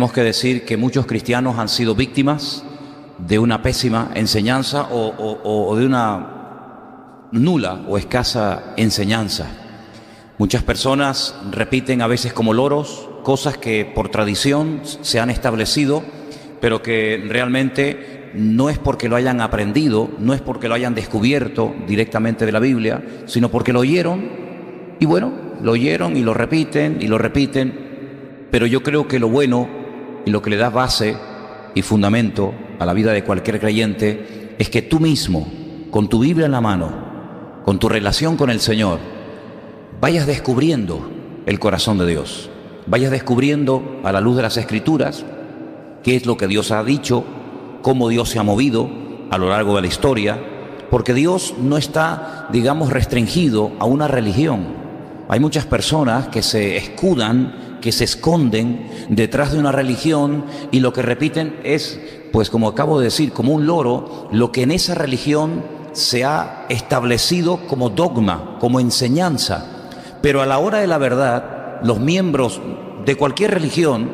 Tenemos que decir que muchos cristianos han sido víctimas de una pésima enseñanza o de una nula o escasa enseñanza. Muchas personas repiten a veces como loros cosas que por tradición se han establecido, pero que realmente no es porque lo hayan aprendido, no es porque lo hayan descubierto directamente de la Biblia, sino porque lo oyeron y bueno, lo oyeron y lo repiten, pero yo creo que lo bueno y lo que le da base y fundamento a la vida de cualquier creyente es que tú mismo, con tu Biblia en la mano, con tu relación con el Señor, vayas descubriendo el corazón de Dios, vayas descubriendo a la luz de las Escrituras qué es lo que Dios ha dicho, cómo Dios se ha movido a lo largo de la historia, porque Dios no está, digamos, restringido a una religión. Hay muchas personas que se escudan, que se esconden detrás de una religión y lo que repiten es, pues como acabo de decir, como un loro, lo que en esa religión se ha establecido como dogma, como enseñanza. Pero a la hora de la verdad, los miembros de cualquier religión,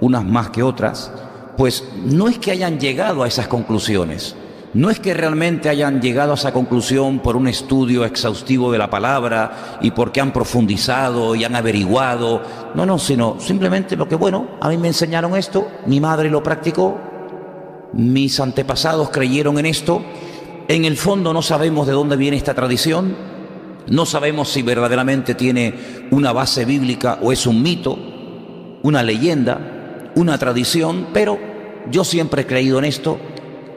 unas más que otras, pues no es que hayan llegado a esas conclusiones, no es que realmente hayan llegado a esa conclusión por un estudio exhaustivo de la palabra y porque han profundizado y han averiguado, no, sino simplemente lo que, bueno, a mí me enseñaron esto, mi madre lo practicó, mis antepasados creyeron en esto, en el fondo no sabemos de dónde viene esta tradición, no sabemos si verdaderamente tiene una base bíblica o es un mito, una leyenda, una tradición, pero yo siempre he creído en esto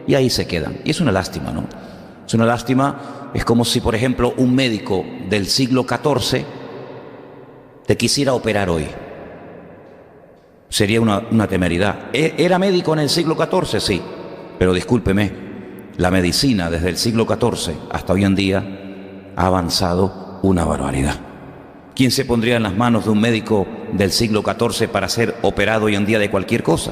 y ahí se quedan. Y es una lástima, ¿no? Es una lástima, es como si, por ejemplo, un médico del siglo XIV te quisiera operar hoy. Sería una temeridad. ¿Era médico en el siglo XIV? Sí, pero discúlpeme, la medicina desde el siglo XIV hasta hoy en día ha avanzado una barbaridad. ¿Quién se pondría en las manos de un médico del siglo XIV para ser operado hoy en día de cualquier cosa?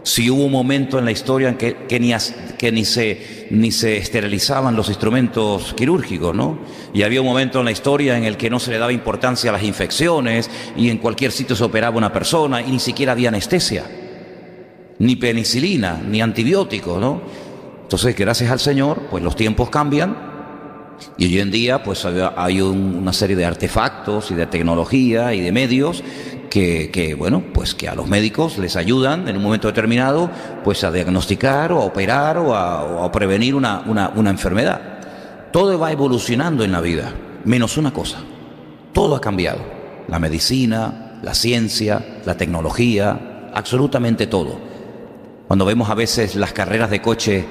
Si hubo un momento en la historia en que ni se esterilizaban los instrumentos quirúrgicos, ¿no? Y había un momento en la historia en el que no se le daba importancia a las infecciones y en cualquier sitio se operaba una persona y ni siquiera había anestesia, ni penicilina, ni antibióticos, ¿no? Entonces, gracias al Señor, pues los tiempos cambian. Y hoy en día pues hay una serie de artefactos y de tecnología y de medios que bueno, pues que a los médicos les ayudan en un momento determinado pues a diagnosticar o a operar o a prevenir una enfermedad. Todo va evolucionando en la vida, menos una cosa. Todo ha cambiado. La medicina, la ciencia, la tecnología, absolutamente todo. Cuando vemos a veces las carreras de coche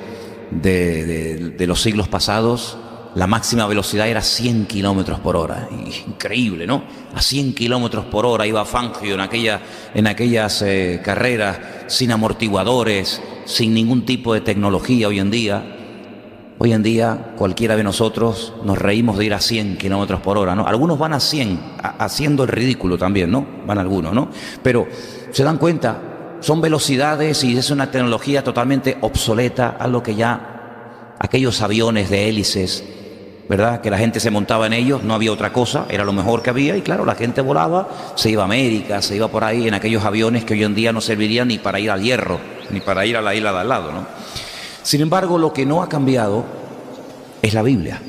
de los siglos pasados, la máxima velocidad era 100 kilómetros por hora. Increíble, ¿no? A 100 kilómetros por hora iba Fangio en aquellas carreras, sin amortiguadores, sin ningún tipo de tecnología hoy en día, cualquiera de nosotros nos reímos de ir a 100 kilómetros por hora, ¿no? Algunos van a 100, haciendo el ridículo también, ¿no? Van algunos, ¿no? Pero se dan cuenta, son velocidades y es una tecnología totalmente obsoleta a lo que ya aquellos aviones de hélices, ¿verdad? Que la gente se montaba en ellos, no había otra cosa, era lo mejor que había y claro, la gente volaba, se iba a América, se iba por ahí en aquellos aviones que hoy en día no servirían ni para ir al Hierro, ni para ir a la isla de al lado, ¿no? Sin embargo, lo que no ha cambiado es la Biblia,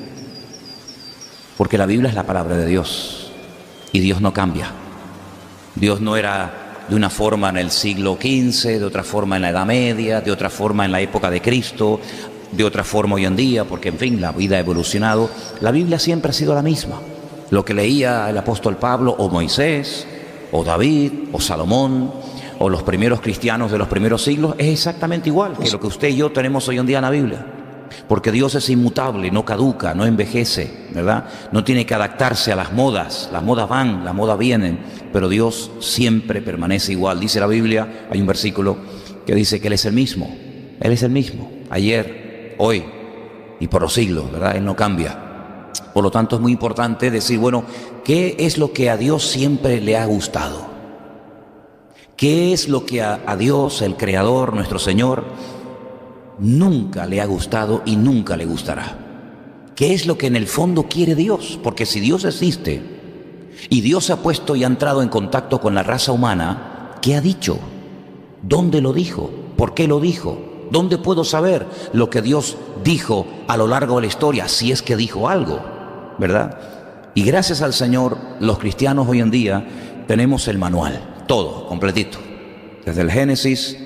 porque la Biblia es la palabra de Dios y Dios no cambia. Dios no era de una forma en el siglo XV, de otra forma en la Edad Media, de otra forma en la época de Cristo, de otra forma hoy en día, porque en fin, la vida ha evolucionado. La Biblia siempre ha sido la misma. Lo que leía el apóstol Pablo, o Moisés, o David, o Salomón, o los primeros cristianos de los primeros siglos, es exactamente igual que lo que usted y yo tenemos hoy en día en la Biblia. Porque Dios es inmutable, no caduca, no envejece, ¿verdad? No tiene que adaptarse a las modas van, las modas vienen, pero Dios siempre permanece igual. Dice la Biblia, hay un versículo que dice que Él es el mismo, ayer, hoy y por los siglos, ¿verdad? Él no cambia. Por lo tanto, es muy importante decir, bueno, ¿qué es lo que a Dios siempre le ha gustado? ¿Qué es lo que a Dios, el Creador, nuestro Señor, nunca le ha gustado y nunca le gustará? ¿Qué es lo que en el fondo quiere Dios? Porque si Dios existe y Dios se ha puesto y ha entrado en contacto con la raza humana, ¿qué ha dicho? ¿Dónde lo dijo? ¿Por qué lo dijo? ¿Dónde puedo saber lo que Dios dijo a lo largo de la historia, si es que dijo algo, ¿verdad? Y gracias al Señor, los cristianos hoy en día tenemos el manual, todo, completito. Desde el Génesis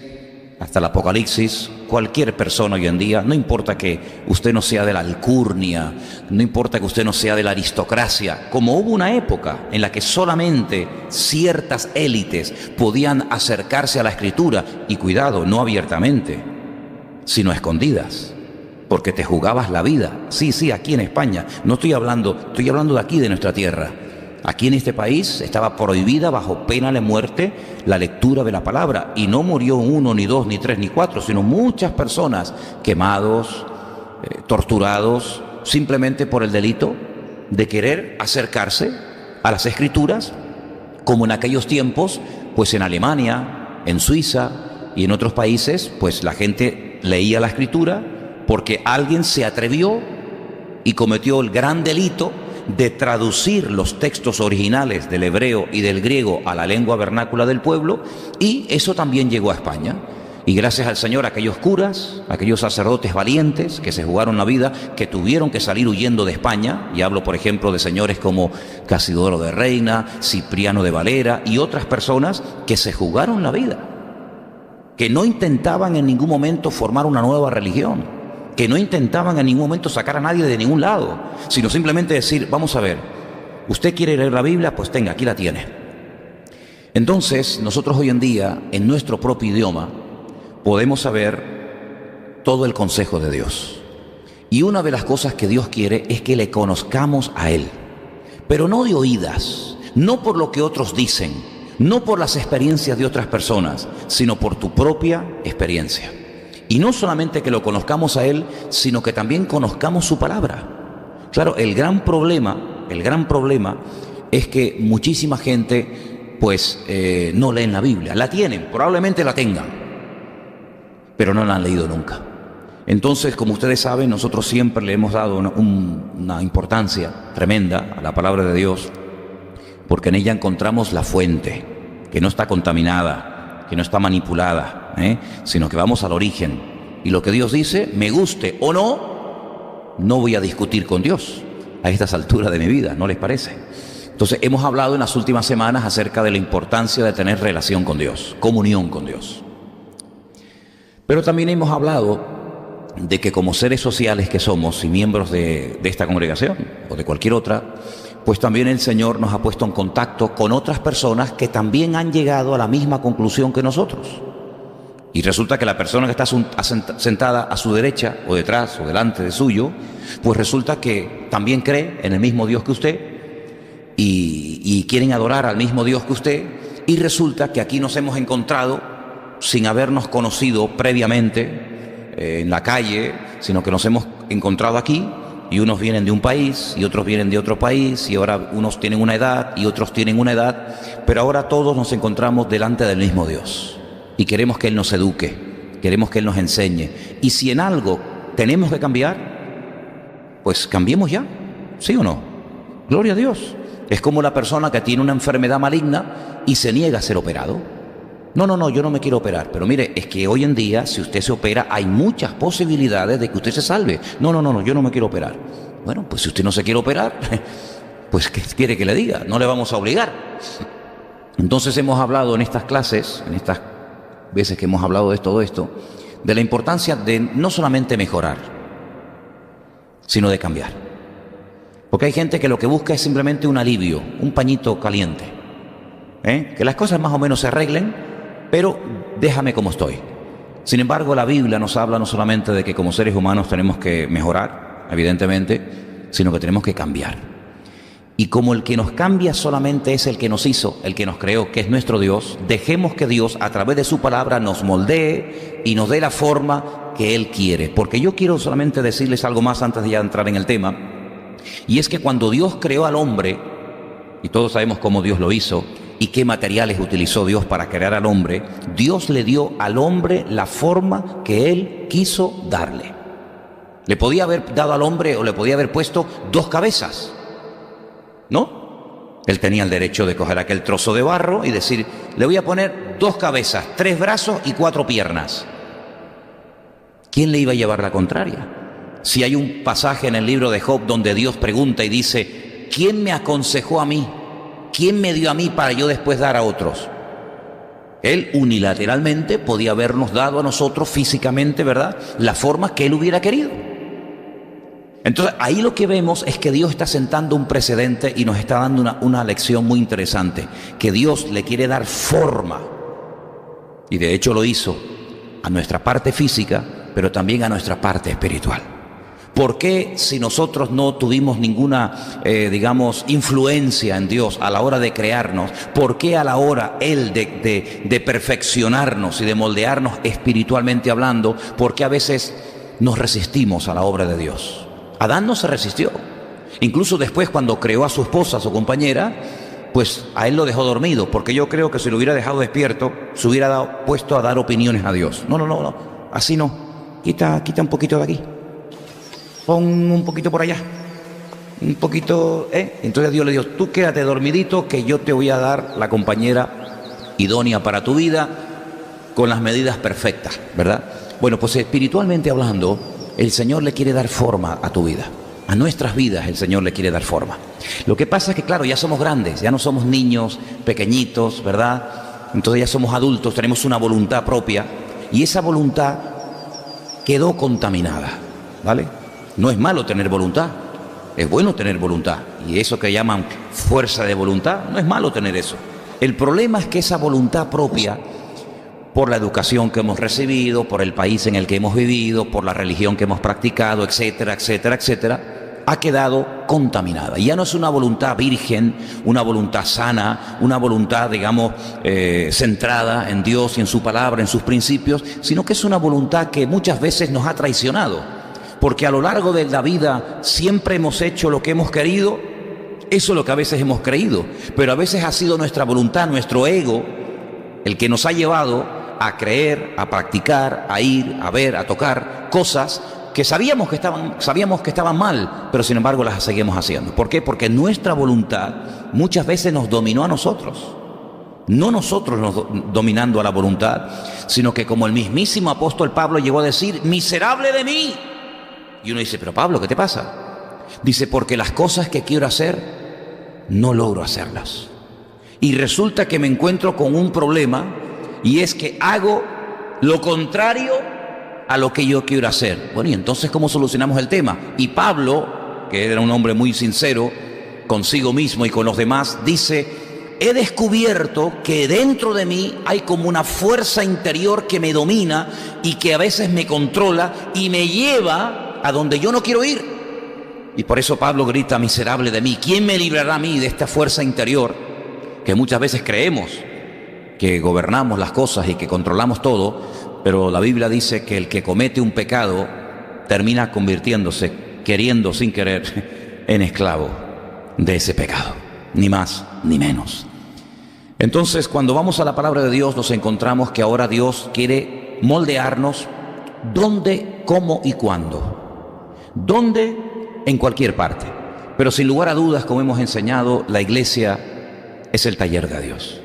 hasta el Apocalipsis, cualquier persona hoy en día, no importa que usted no sea de la alcurnia, no importa que usted no sea de la aristocracia, como hubo una época en la que solamente ciertas élites podían acercarse a la Escritura, y cuidado, no abiertamente, sino a escondidas, porque te jugabas la vida. Sí, aquí en España, no estoy hablando de aquí, de nuestra tierra. Aquí en este país estaba prohibida bajo pena de muerte la lectura de la palabra, y no murió uno, ni dos, ni tres, ni cuatro, sino muchas personas quemados, torturados, simplemente por el delito de querer acercarse a las Escrituras, como en aquellos tiempos, pues en Alemania, en Suiza y en otros países, pues la gente leía la Escritura porque alguien se atrevió y cometió el gran delito de traducir los textos originales del hebreo y del griego a la lengua vernácula del pueblo, y eso también llegó a España. Y gracias al Señor, aquellos curas, aquellos sacerdotes valientes que se jugaron la vida, que tuvieron que salir huyendo de España, y hablo por ejemplo de señores como Casidoro de Reina, Cipriano de Valera y otras personas que se jugaron la vida, que no intentaban en ningún momento formar una nueva religión, que no intentaban en ningún momento sacar a nadie de ningún lado, sino simplemente decir, vamos a ver, usted quiere leer la Biblia, pues tenga, aquí la tiene. Entonces, nosotros hoy en día, en nuestro propio idioma, podemos saber todo el consejo de Dios. Y una de las cosas que Dios quiere es que le conozcamos a Él, pero no de oídas, no por lo que otros dicen, no por las experiencias de otras personas, sino por tu propia experiencia. Y no solamente que lo conozcamos a Él, sino que también conozcamos su palabra. Claro, el gran problema es que muchísima gente pues no leen la Biblia. La tienen, probablemente la tengan, pero no la han leído nunca. Entonces, como ustedes saben, nosotros siempre le hemos dado una importancia tremenda a la palabra de Dios, porque en ella encontramos la fuente, que no está contaminada, que no está manipulada, sino que vamos al origen. Y lo que Dios dice, me guste o no voy a discutir con Dios a estas alturas de mi vida, ¿no les parece? Entonces hemos hablado en las últimas semanas acerca de la importancia de tener relación con Dios, comunión con Dios. Pero también hemos hablado de que como seres sociales que somos y miembros de esta congregación o de cualquier otra, pues también el Señor nos ha puesto en contacto con otras personas que también han llegado a la misma conclusión que nosotros. Y resulta que la persona que está sentada a su derecha o detrás o delante de suyo, pues resulta que también cree en el mismo Dios que usted y quieren adorar al mismo Dios que usted, y resulta que aquí nos hemos encontrado sin habernos conocido previamente en la calle, sino que nos hemos encontrado aquí, y unos vienen de un país y otros vienen de otro país, y ahora unos tienen una edad y otros tienen una edad, pero ahora todos nos encontramos delante del mismo Dios. Y queremos que Él nos eduque, queremos que Él nos enseñe. Y si en algo tenemos que cambiar, pues cambiemos ya, ¿sí o no? Gloria a Dios. Es como la persona que tiene una enfermedad maligna y se niega a ser operado. No, yo no me quiero operar. Pero mire, es que hoy en día, si usted se opera, hay muchas posibilidades de que usted se salve. No, yo no me quiero operar. Bueno, pues si usted no se quiere operar, pues ¿qué quiere que le diga? No le vamos a obligar. Entonces hemos hablado en estas clases, en estas veces que hemos hablado de todo esto, de la importancia de no solamente mejorar, sino de cambiar. Porque hay gente que lo que busca es simplemente un alivio, un pañito caliente, que las cosas más o menos se arreglen, pero déjame como estoy. Sin embargo, la Biblia nos habla no solamente de que como seres humanos tenemos que mejorar, evidentemente, sino que tenemos que cambiar. Y como el que nos cambia solamente es el que nos hizo, el que nos creó, que es nuestro Dios, dejemos que Dios a través de su palabra nos moldee y nos dé la forma que Él quiere. Porque yo quiero solamente decirles algo más antes de ya entrar en el tema, y es que cuando Dios creó al hombre, y todos sabemos cómo Dios lo hizo y qué materiales utilizó Dios para crear al hombre, Dios le dio al hombre la forma que Él quiso darle. Le podía haber dado al hombre o le podía haber puesto 2 cabezas, ¿no? Él tenía el derecho de coger aquel trozo de barro y decir, le voy a poner 2 cabezas, 3 brazos y 4 piernas. ¿Quién le iba a llevar la contraria? Si hay un pasaje en el libro de Job donde Dios pregunta y dice, ¿quién me aconsejó a mí? ¿Quién me dio a mí para yo después dar a otros? Él unilateralmente podía habernos dado a nosotros físicamente, ¿verdad?, la forma que Él hubiera querido. Entonces ahí lo que vemos es que Dios está sentando un precedente y nos está dando una lección muy interesante, que Dios le quiere dar forma, y de hecho lo hizo a nuestra parte física, pero también a nuestra parte espiritual. ¿Por qué si nosotros no tuvimos ninguna, influencia en Dios a la hora de crearnos? ¿Por qué a la hora Él de perfeccionarnos y de moldearnos espiritualmente hablando? ¿Por qué a veces nos resistimos a la obra de Dios? Adán no se resistió. Incluso después, cuando creó a su esposa, a su compañera, pues a él lo dejó dormido, porque yo creo que si lo hubiera dejado despierto, se hubiera puesto a dar opiniones a Dios. No, así no. Quita un poquito de aquí. Pon un poquito por allá. Un poquito, Entonces Dios le dijo, tú quédate dormidito, que yo te voy a dar la compañera idónea para tu vida, con las medidas perfectas, ¿verdad? Bueno, pues espiritualmente hablando, el Señor le quiere dar forma a tu vida. A nuestras vidas el Señor le quiere dar forma. Lo que pasa es que, claro, ya somos grandes, ya no somos niños pequeñitos, ¿verdad? Entonces ya somos adultos, tenemos una voluntad propia, y esa voluntad quedó contaminada, ¿vale? No es malo tener voluntad, es bueno tener voluntad, y eso que llaman fuerza de voluntad, no es malo tener eso. El problema es que esa voluntad propia, por la educación que hemos recibido, por el país en el que hemos vivido, por la religión que hemos practicado, etcétera, ha quedado contaminada. Y ya no es una voluntad virgen, una voluntad sana, una voluntad, centrada en Dios y en su palabra, en sus principios, sino que es una voluntad que muchas veces nos ha traicionado, porque a lo largo de la vida siempre hemos hecho lo que hemos querido. Eso es lo que a veces hemos creído, pero a veces ha sido nuestra voluntad, nuestro ego, el que nos ha llevado a creer, a practicar, a ir, a ver, a tocar cosas que sabíamos que estaban mal, pero sin embargo las seguimos haciendo. ¿Por qué? Porque nuestra voluntad muchas veces nos dominó a nosotros. No nosotros nos dominando a la voluntad, sino que, como el mismísimo apóstol Pablo llegó a decir, miserable de mí. Y uno dice, pero Pablo, ¿qué te pasa? Dice, porque las cosas que quiero hacer, no logro hacerlas. Y resulta que me encuentro con un problema, y es que hago lo contrario a lo que yo quiero hacer. Bueno, y entonces, ¿cómo solucionamos el tema? Y Pablo, que era un hombre muy sincero consigo mismo y con los demás, dice, he descubierto que dentro de mí hay como una fuerza interior que me domina y que a veces me controla y me lleva a donde yo no quiero ir. Y por eso Pablo grita, miserable de mí, ¿quién me librará a mí de esta fuerza interior que muchas veces creemos que gobernamos las cosas y que controlamos todo? Pero la Biblia dice que el que comete un pecado termina convirtiéndose, queriendo sin querer, en esclavo de ese pecado, ni más ni menos. Entonces, cuando vamos a la palabra de Dios, nos encontramos que ahora Dios quiere moldearnos. ¿Dónde, cómo y cuándo? ¿Dónde? En cualquier parte. Pero sin lugar a dudas, como hemos enseñado, la iglesia es el taller de Dios.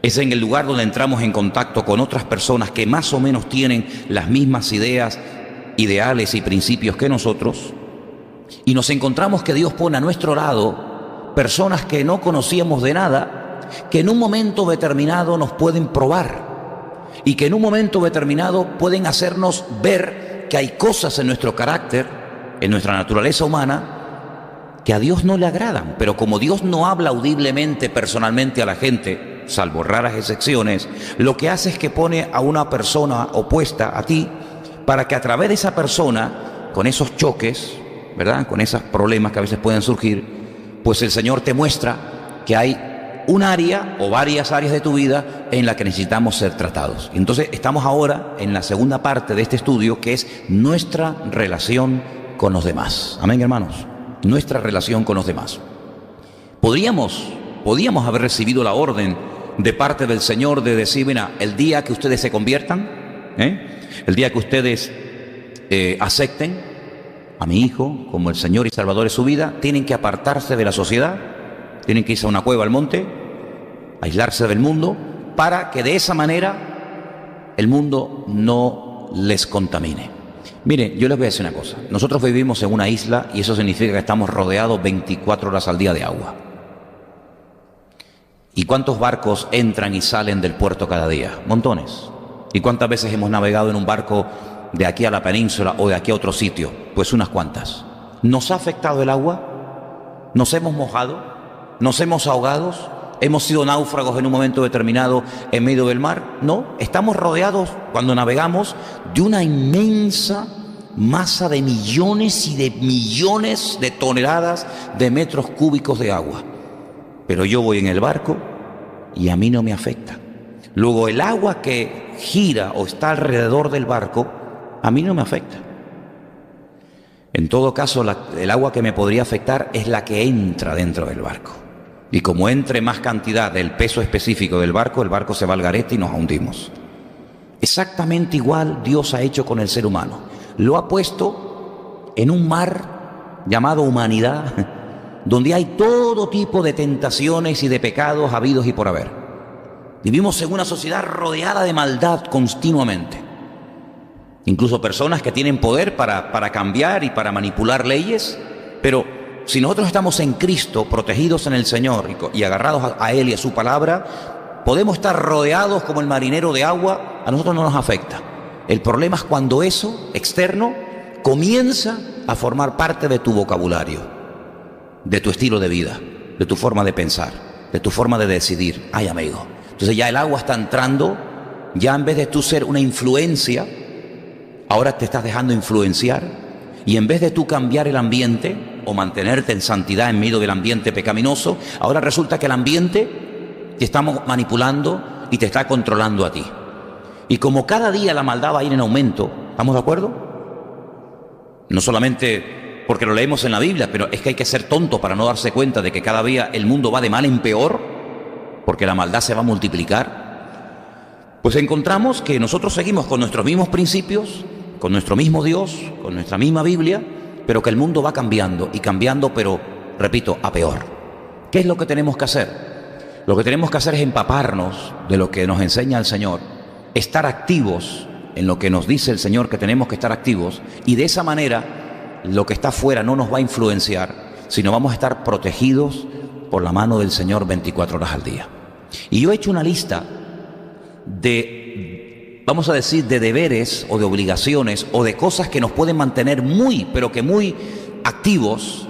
Es en el lugar donde entramos en contacto con otras personas que más o menos tienen las mismas ideas, ideales y principios que nosotros, y nos encontramos que Dios pone a nuestro lado personas que no conocíamos de nada, que en un momento determinado nos pueden probar y que en un momento determinado pueden hacernos ver que hay cosas en nuestro carácter, en nuestra naturaleza humana, que a Dios no le agradan. Pero como Dios no habla audiblemente, personalmente a la gente, salvo raras excepciones, lo que hace es que pone a una persona opuesta a ti para que a través de esa persona, con esos choques, ¿verdad?, con esos problemas que a veces pueden surgir, pues el Señor te muestra que hay un área o varias áreas de tu vida en la que necesitamos ser tratados. Entonces estamos ahora en la segunda parte de este estudio, que es nuestra relación con los demás. Amén, hermanos. Nuestra relación con los demás. Podíamos haber recibido la orden de parte del Señor de decir, mira, el día que ustedes se conviertan, el día que ustedes acepten a mi Hijo como el Señor y Salvador de su vida, tienen que apartarse de la sociedad Tienen que irse a una cueva al monte, aislarse del mundo, para que de esa manera el mundo no les contamine. Mire, yo les voy a decir una cosa. Nosotros vivimos en una isla y eso significa que estamos rodeados 24 horas al día de agua. ¿Y cuántos barcos entran y salen del puerto cada día? Montones. ¿Y cuántas veces hemos navegado en un barco de aquí a la península o de aquí a otro sitio? Pues unas cuantas. ¿Nos ha afectado el agua? ¿Nos hemos mojado? ¿Nos hemos ahogado? ¿Hemos sido náufragos en un momento determinado en medio del mar? No, estamos rodeados cuando navegamos de una inmensa masa de millones y de millones de toneladas de metros cúbicos de agua. Pero yo voy en el barco y a mí no me afecta. Luego el agua que gira o está alrededor del barco, a mí no me afecta. En todo caso, el agua que me podría afectar es la que entra dentro del barco. Y como entre más cantidad del peso específico del barco, el barco se va al garete y nos hundimos. Exactamente igual Dios ha hecho con el ser humano. Lo ha puesto en un mar llamado humanidad, donde hay todo tipo de tentaciones y de pecados habidos y por haber. Vivimos en una sociedad rodeada de maldad continuamente. Incluso personas que tienen poder para cambiar y para manipular leyes, pero si nosotros estamos en Cristo, protegidos en el Señor y agarrados a Él y a su palabra, podemos estar rodeados como el marinero de agua, a nosotros no nos afecta. El problema es cuando eso, externo, comienza a formar parte de tu vocabulario, de tu estilo de vida, de tu forma de pensar, de tu forma de decidir. Ay, amigo. Entonces ya el agua está entrando, ya en vez de tú ser una influencia, ahora te estás dejando influenciar, y en vez de tú cambiar el ambiente o mantenerte en santidad en medio del ambiente pecaminoso, ahora resulta que el ambiente te está manipulando y te está controlando a ti. Y como cada día la maldad va a ir en aumento, ¿estamos de acuerdo? No solamente porque lo leemos en la Biblia, pero es que hay que ser tonto para no darse cuenta de que cada día el mundo va de mal en peor, porque la maldad se va a multiplicar. Pues encontramos que nosotros seguimos con nuestros mismos principios, con nuestro mismo Dios, con nuestra misma Biblia, pero que el mundo va cambiando y cambiando, pero, repito, a peor. ¿Qué es lo que tenemos que hacer? Lo que tenemos que hacer es empaparnos de lo que nos enseña el Señor, estar activos en lo que nos dice el Señor que tenemos que estar activos, y de esa manera lo que está afuera no nos va a influenciar, sino vamos a estar protegidos por la mano del Señor 24 horas al día. Y yo he hecho una lista de, vamos a decir, de deberes o de obligaciones o de cosas que nos pueden mantener muy, pero que muy activos,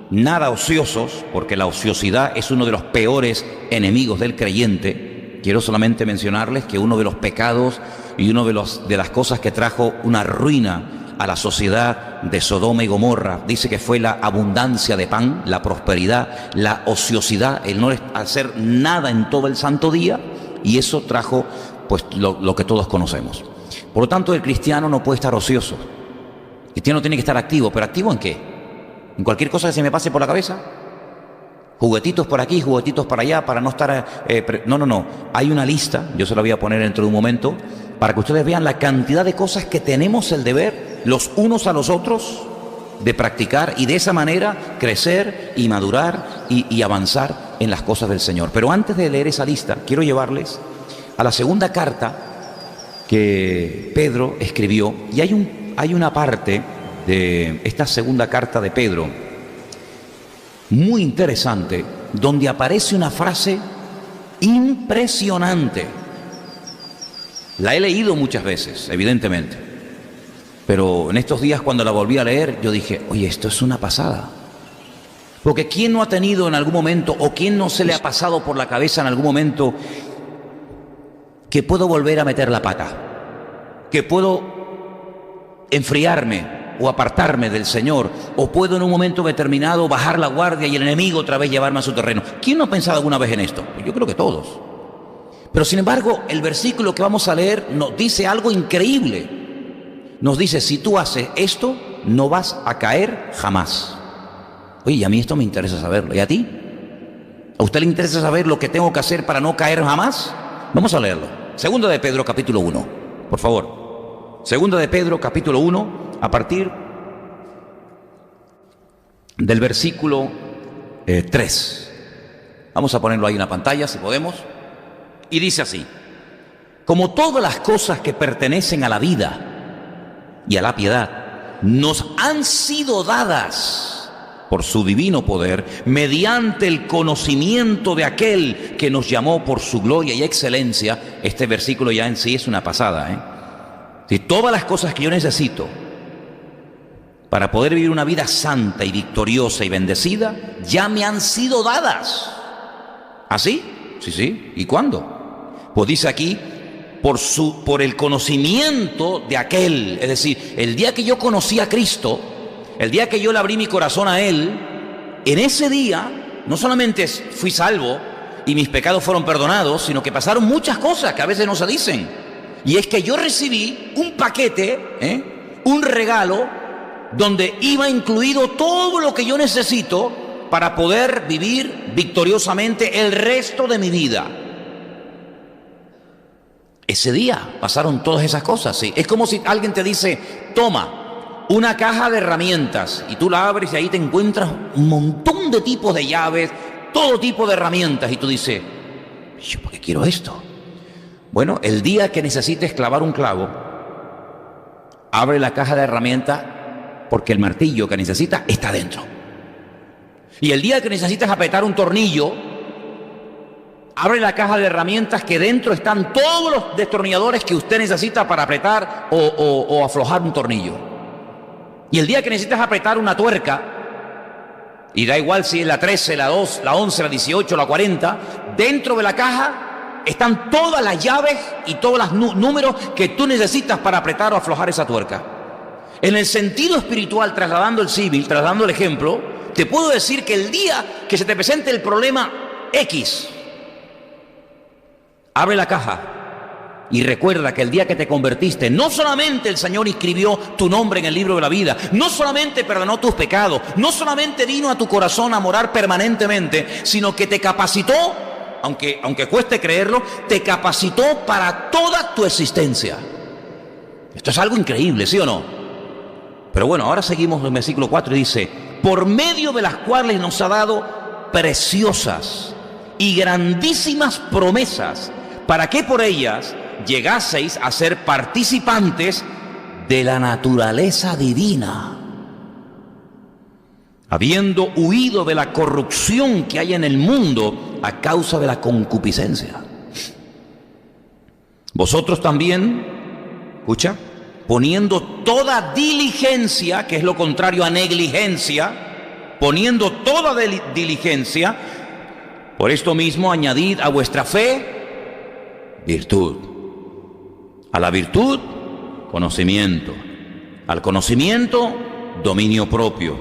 nada ociosos, porque la ociosidad es uno de los peores enemigos del creyente. Quiero solamente mencionarles que uno de los pecados y uno de las cosas que trajo una ruina a la sociedad de Sodoma y Gomorra, dice que fue la abundancia de pan, la prosperidad, la ociosidad, el no hacer nada en todo el santo día, y eso trajo pues lo que todos conocemos. Por lo tanto, el cristiano no puede estar ocioso. El cristiano tiene que estar activo. ¿Pero activo en qué? ¿En cualquier cosa que se me pase por la cabeza? Juguetitos por aquí, juguetitos para allá, para no estar... No. Hay una lista, yo se la voy a poner dentro de un momento, para que ustedes vean la cantidad de cosas que tenemos el deber, los unos a los otros, de practicar y de esa manera crecer y madurar y avanzar en las cosas del Señor. Pero antes de leer esa lista, quiero llevarles a la segunda carta que Pedro escribió, y hay una parte de esta segunda carta de Pedro muy interesante, donde aparece una frase impresionante. La he leído muchas veces, evidentemente, pero en estos días cuando la volví a leer, yo dije, oye, esto es una pasada. Porque ¿quién no ha tenido en algún momento, o quién no se le ha pasado por la cabeza en algún momento, que puedo volver a meter la pata, que puedo enfriarme o apartarme del Señor, o puedo en un momento determinado bajar la guardia y el enemigo otra vez llevarme a su terreno? ¿Quién no ha pensado alguna vez en esto? Yo creo que todos. Pero sin embargo, el versículo que vamos a leer nos dice algo increíble. Nos dice, si tú haces esto, no vas a caer jamás. Oye, y a mí esto me interesa saberlo. ¿Y a ti? ¿A usted le interesa saber lo que tengo que hacer para no caer jamás? Vamos a leerlo. Segunda de Pedro, capítulo 1, por favor. Segunda de Pedro, capítulo 1, a partir del versículo 3. Vamos a ponerlo ahí en la pantalla, si podemos. Y dice así: como todas las cosas que pertenecen a la vida y a la piedad nos han sido dadas por su divino poder, mediante el conocimiento de aquel que nos llamó por su gloria y excelencia. Este versículo ya en sí es una pasada, Si todas las cosas que yo necesito para poder vivir una vida santa y victoriosa y bendecida, ya me han sido dadas. ¿Así? Sí. ¿Y cuándo? Pues dice aquí, por el conocimiento de aquel. Es decir, el día que yo conocí a Cristo, el día que yo le abrí mi corazón a Él, en ese día no solamente fui salvo y mis pecados fueron perdonados, sino que pasaron muchas cosas que a veces no se dicen. Y es que yo recibí un paquete, un regalo, donde iba incluido todo lo que yo necesito para poder vivir victoriosamente el resto de mi vida. Ese día pasaron todas esas cosas, sí. Es como si alguien te dice: toma una caja de herramientas, y tú la abres y ahí te encuentras un montón de tipos de llaves, todo tipo de herramientas, y tú dices: ¿yo por qué quiero esto? Bueno, el día que necesites clavar un clavo, abre la caja de herramientas, porque el martillo que necesitas está dentro. Y el día que necesitas apretar un tornillo, abre la caja de herramientas, que dentro están todos los destornilladores que usted necesita para apretar o aflojar un tornillo. Y el día que necesitas apretar una tuerca, y da igual si es la 13, la 2, la 11, la 18, la 40, dentro de la caja están todas las llaves y todos los números que tú necesitas para apretar o aflojar esa tuerca. En el sentido espiritual, trasladando el símil, trasladando el ejemplo, te puedo decir que el día que se te presente el problema X, abre la caja y recuerda que el día que te convertiste, no solamente el Señor escribió tu nombre en el libro de la vida, no solamente perdonó tus pecados, no solamente vino a tu corazón a morar permanentemente, sino que te capacitó, aunque cueste creerlo, te capacitó para toda tu existencia. Esto es algo increíble, ¿sí o no? Pero bueno, ahora seguimos en el versículo 4 y dice: por medio de las cuales nos ha dado preciosas y grandísimas promesas, para que por ellas llegaseis a ser participantes de la naturaleza divina, habiendo huido de la corrupción que hay en el mundo a causa de la concupiscencia. Vosotros también, escucha, poniendo toda diligencia, que es lo contrario a negligencia, poniendo toda diligencia, por esto mismo añadid a vuestra fe virtud, a la virtud conocimiento, al conocimiento dominio propio,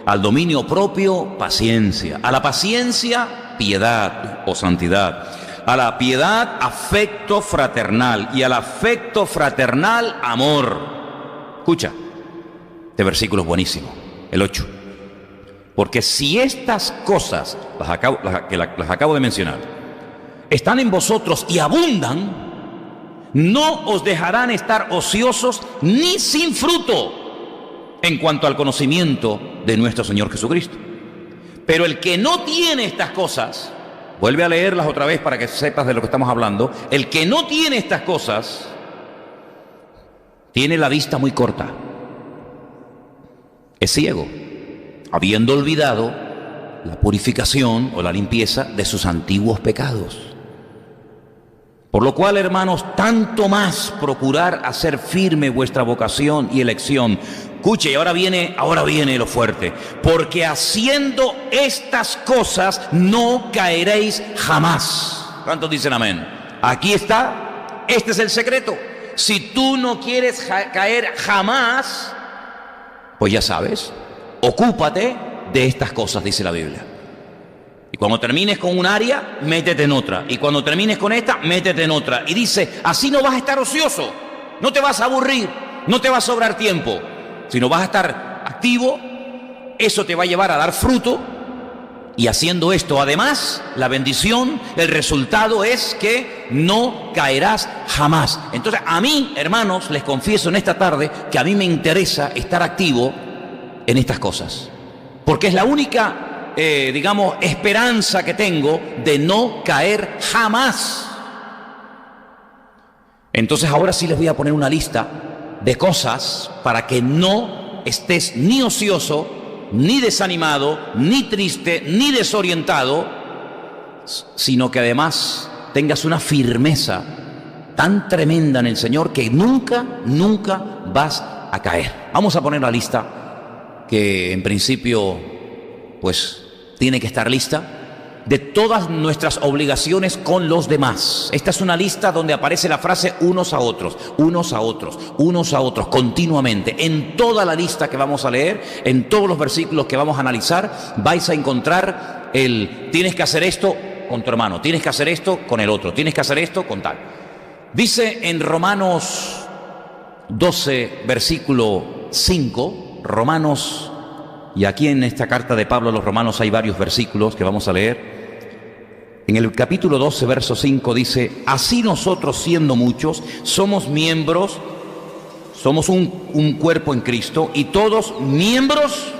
al dominio propio paciencia, a la paciencia piedad o santidad, a la piedad afecto fraternal, y al afecto fraternal amor. Escucha, este versículo es buenísimo, el 8. Porque si estas cosas, las acabo de mencionar, están en vosotros y abundan, no os dejarán estar ociosos ni sin fruto en cuanto al conocimiento de nuestro Señor Jesucristo. Pero el que no tiene estas cosas, vuelve a leerlas otra vez para que sepas de lo que estamos hablando. El que no tiene estas cosas tiene la vista muy corta, es ciego, habiendo olvidado la purificación o la limpieza de sus antiguos pecados. Por lo cual, hermanos, tanto más procurar hacer firme vuestra vocación y elección. Escuche, y ahora viene lo fuerte. Porque haciendo estas cosas no caeréis jamás. ¿Cuántos dicen amén? Aquí está, este es el secreto. Si tú no quieres caer jamás, pues ya sabes, ocúpate de estas cosas, dice la Biblia. Y cuando termines con un área, métete en otra. Y cuando termines con esta, métete en otra. Y dice, así no vas a estar ocioso, no te vas a aburrir, no te va a sobrar tiempo, sino vas a estar activo. Eso te va a llevar a dar fruto. Y haciendo esto, además, la bendición, el resultado es que no caerás jamás. Entonces, a mí, hermanos, les confieso en esta tarde que a mí me interesa estar activo en estas cosas. Porque es la única digamos, esperanza que tengo de no caer jamás. Entonces ahora sí les voy a poner una lista de cosas para que no estés ni ocioso, ni desanimado, ni triste, ni desorientado, sino que además tengas una firmeza tan tremenda en el Señor que nunca vas a caer. Vamos a poner la lista que en principio pues tiene que estar lista de todas nuestras obligaciones con los demás. Esta es una lista donde aparece la frase unos a otros, unos a otros, unos a otros, continuamente. En toda la lista que vamos a leer, en todos los versículos que vamos a analizar, vais a encontrar el tienes que hacer esto con tu hermano, tienes que hacer esto con el otro, tienes que hacer esto con tal. Dice en Romanos 12, versículo 5, Romanos, y aquí en esta carta de Pablo a los Romanos hay varios versículos que vamos a leer. En el capítulo 12, verso 5 dice, así nosotros siendo muchos, somos miembros, somos un cuerpo en Cristo y todos miembros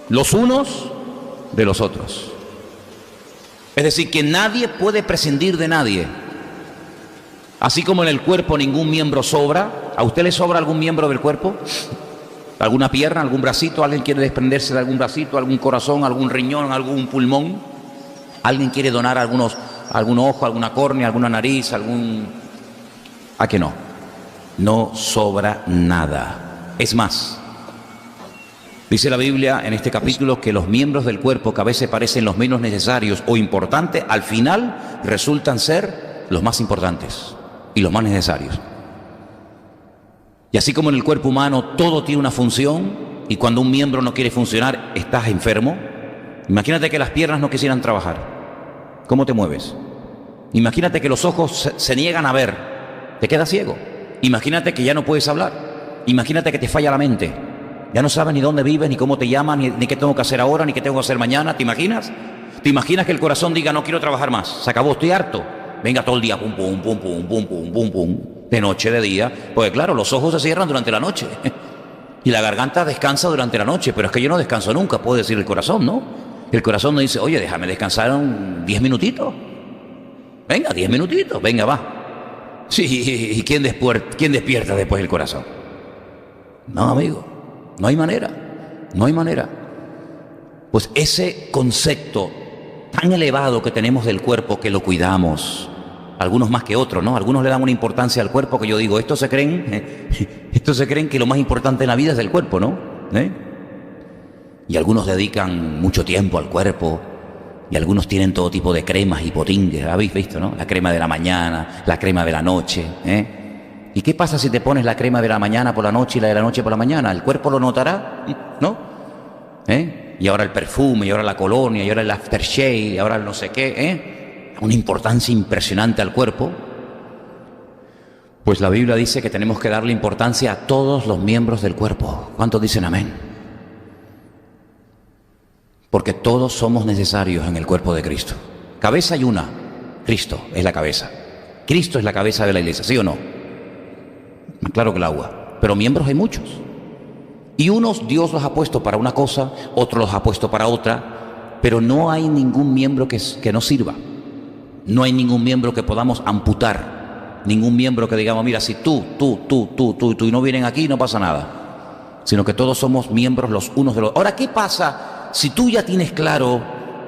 los unos de los otros. Es decir, que nadie puede prescindir de nadie. Así como en el cuerpo ningún miembro sobra. ¿A usted le sobra algún miembro del cuerpo? ¿Alguna pierna, algún bracito? ¿Alguien quiere desprenderse de algún bracito, algún corazón, algún riñón, algún pulmón? ¿Alguien quiere donar algún ojo, alguna córnea, alguna nariz, ¿A que no? No sobra nada. Es más, dice la Biblia en este capítulo que los miembros del cuerpo que a veces parecen los menos necesarios o importantes, al final resultan ser los más importantes y los más necesarios. Y así como en el cuerpo humano todo tiene una función y cuando un miembro no quiere funcionar estás enfermo, imagínate que las piernas no quisieran trabajar. ¿Cómo te mueves? Imagínate que los ojos se niegan a ver, te quedas ciego. Imagínate que ya no puedes hablar. Imagínate que te falla la mente. Ya no sabes ni dónde vives, ni cómo te llaman, ni qué tengo que hacer ahora, ni qué tengo que hacer mañana. ¿Te imaginas? ¿Te imaginas que el corazón diga no quiero trabajar más? Se acabó, estoy harto. Venga todo el día, pum, pum, pum, pum, pum, pum, pum, pum, de noche, de día. Pues claro, los ojos se cierran durante la noche. Y la garganta descansa durante la noche. Pero es que yo no descanso nunca, puede decir el corazón, ¿no? El corazón nos dice, oye, déjame descansar 10 minutitos. Venga, 10 minutitos, venga, va. Sí, ¿y quién despierta después el corazón? No, amigo, no hay manera, no hay manera. Pues ese concepto tan elevado que tenemos del cuerpo, que lo cuidamos, algunos más que otros, ¿no? Algunos le dan una importancia al cuerpo que yo digo, estos se creen que lo más importante en la vida es el cuerpo, ¿no? Y algunos dedican mucho tiempo al cuerpo y algunos tienen todo tipo de cremas y potingues, habéis visto, ¿no? La crema de la mañana, la crema de la noche, ¿Y qué pasa si te pones la crema de la mañana por la noche y la de la noche por la mañana? ¿El cuerpo lo notará? ¿No? Y ahora el perfume, y ahora la colonia, y ahora el aftershave, y ahora el no sé qué, Una importancia impresionante al cuerpo. Pues la Biblia dice que tenemos que darle importancia a todos los miembros del cuerpo. ¿Cuántos dicen amén? Porque todos somos necesarios en el cuerpo de Cristo. Cabeza hay una, Cristo es la cabeza. Cristo es la cabeza de la iglesia, ¿sí o no? Más claro que el agua. Pero miembros hay muchos. Y unos Dios los ha puesto para una cosa, otros los ha puesto para otra, pero no hay ningún miembro que no sirva. No hay ningún miembro que podamos amputar. Ningún miembro que digamos, mira, si tú y no vienen aquí, no pasa nada. Sino que todos somos miembros los unos de los otros. Ahora, ¿qué pasa si tú ya tienes claro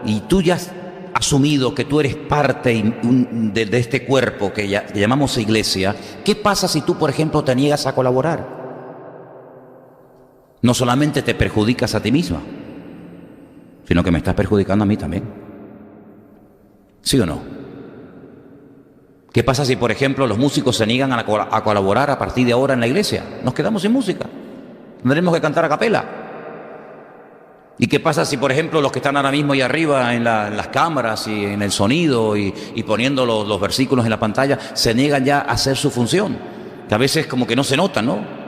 y tú ya has asumido que tú eres parte de este cuerpo que llamamos iglesia? ¿Qué pasa si tú, por ejemplo, te niegas a colaborar? No solamente te perjudicas a ti misma, sino que me estás perjudicando a mí también. ¿Sí o no? ¿Qué pasa si, por ejemplo, los músicos se niegan a colaborar a partir de ahora en la iglesia? Nos quedamos sin música. Tendremos que cantar a capela. ¿Y qué pasa si, por ejemplo, los que están ahora mismo ahí arriba en las cámaras y en el sonido y poniendo los versículos en la pantalla, se niegan ya a hacer su función? Que a veces como que no se nota, ¿no?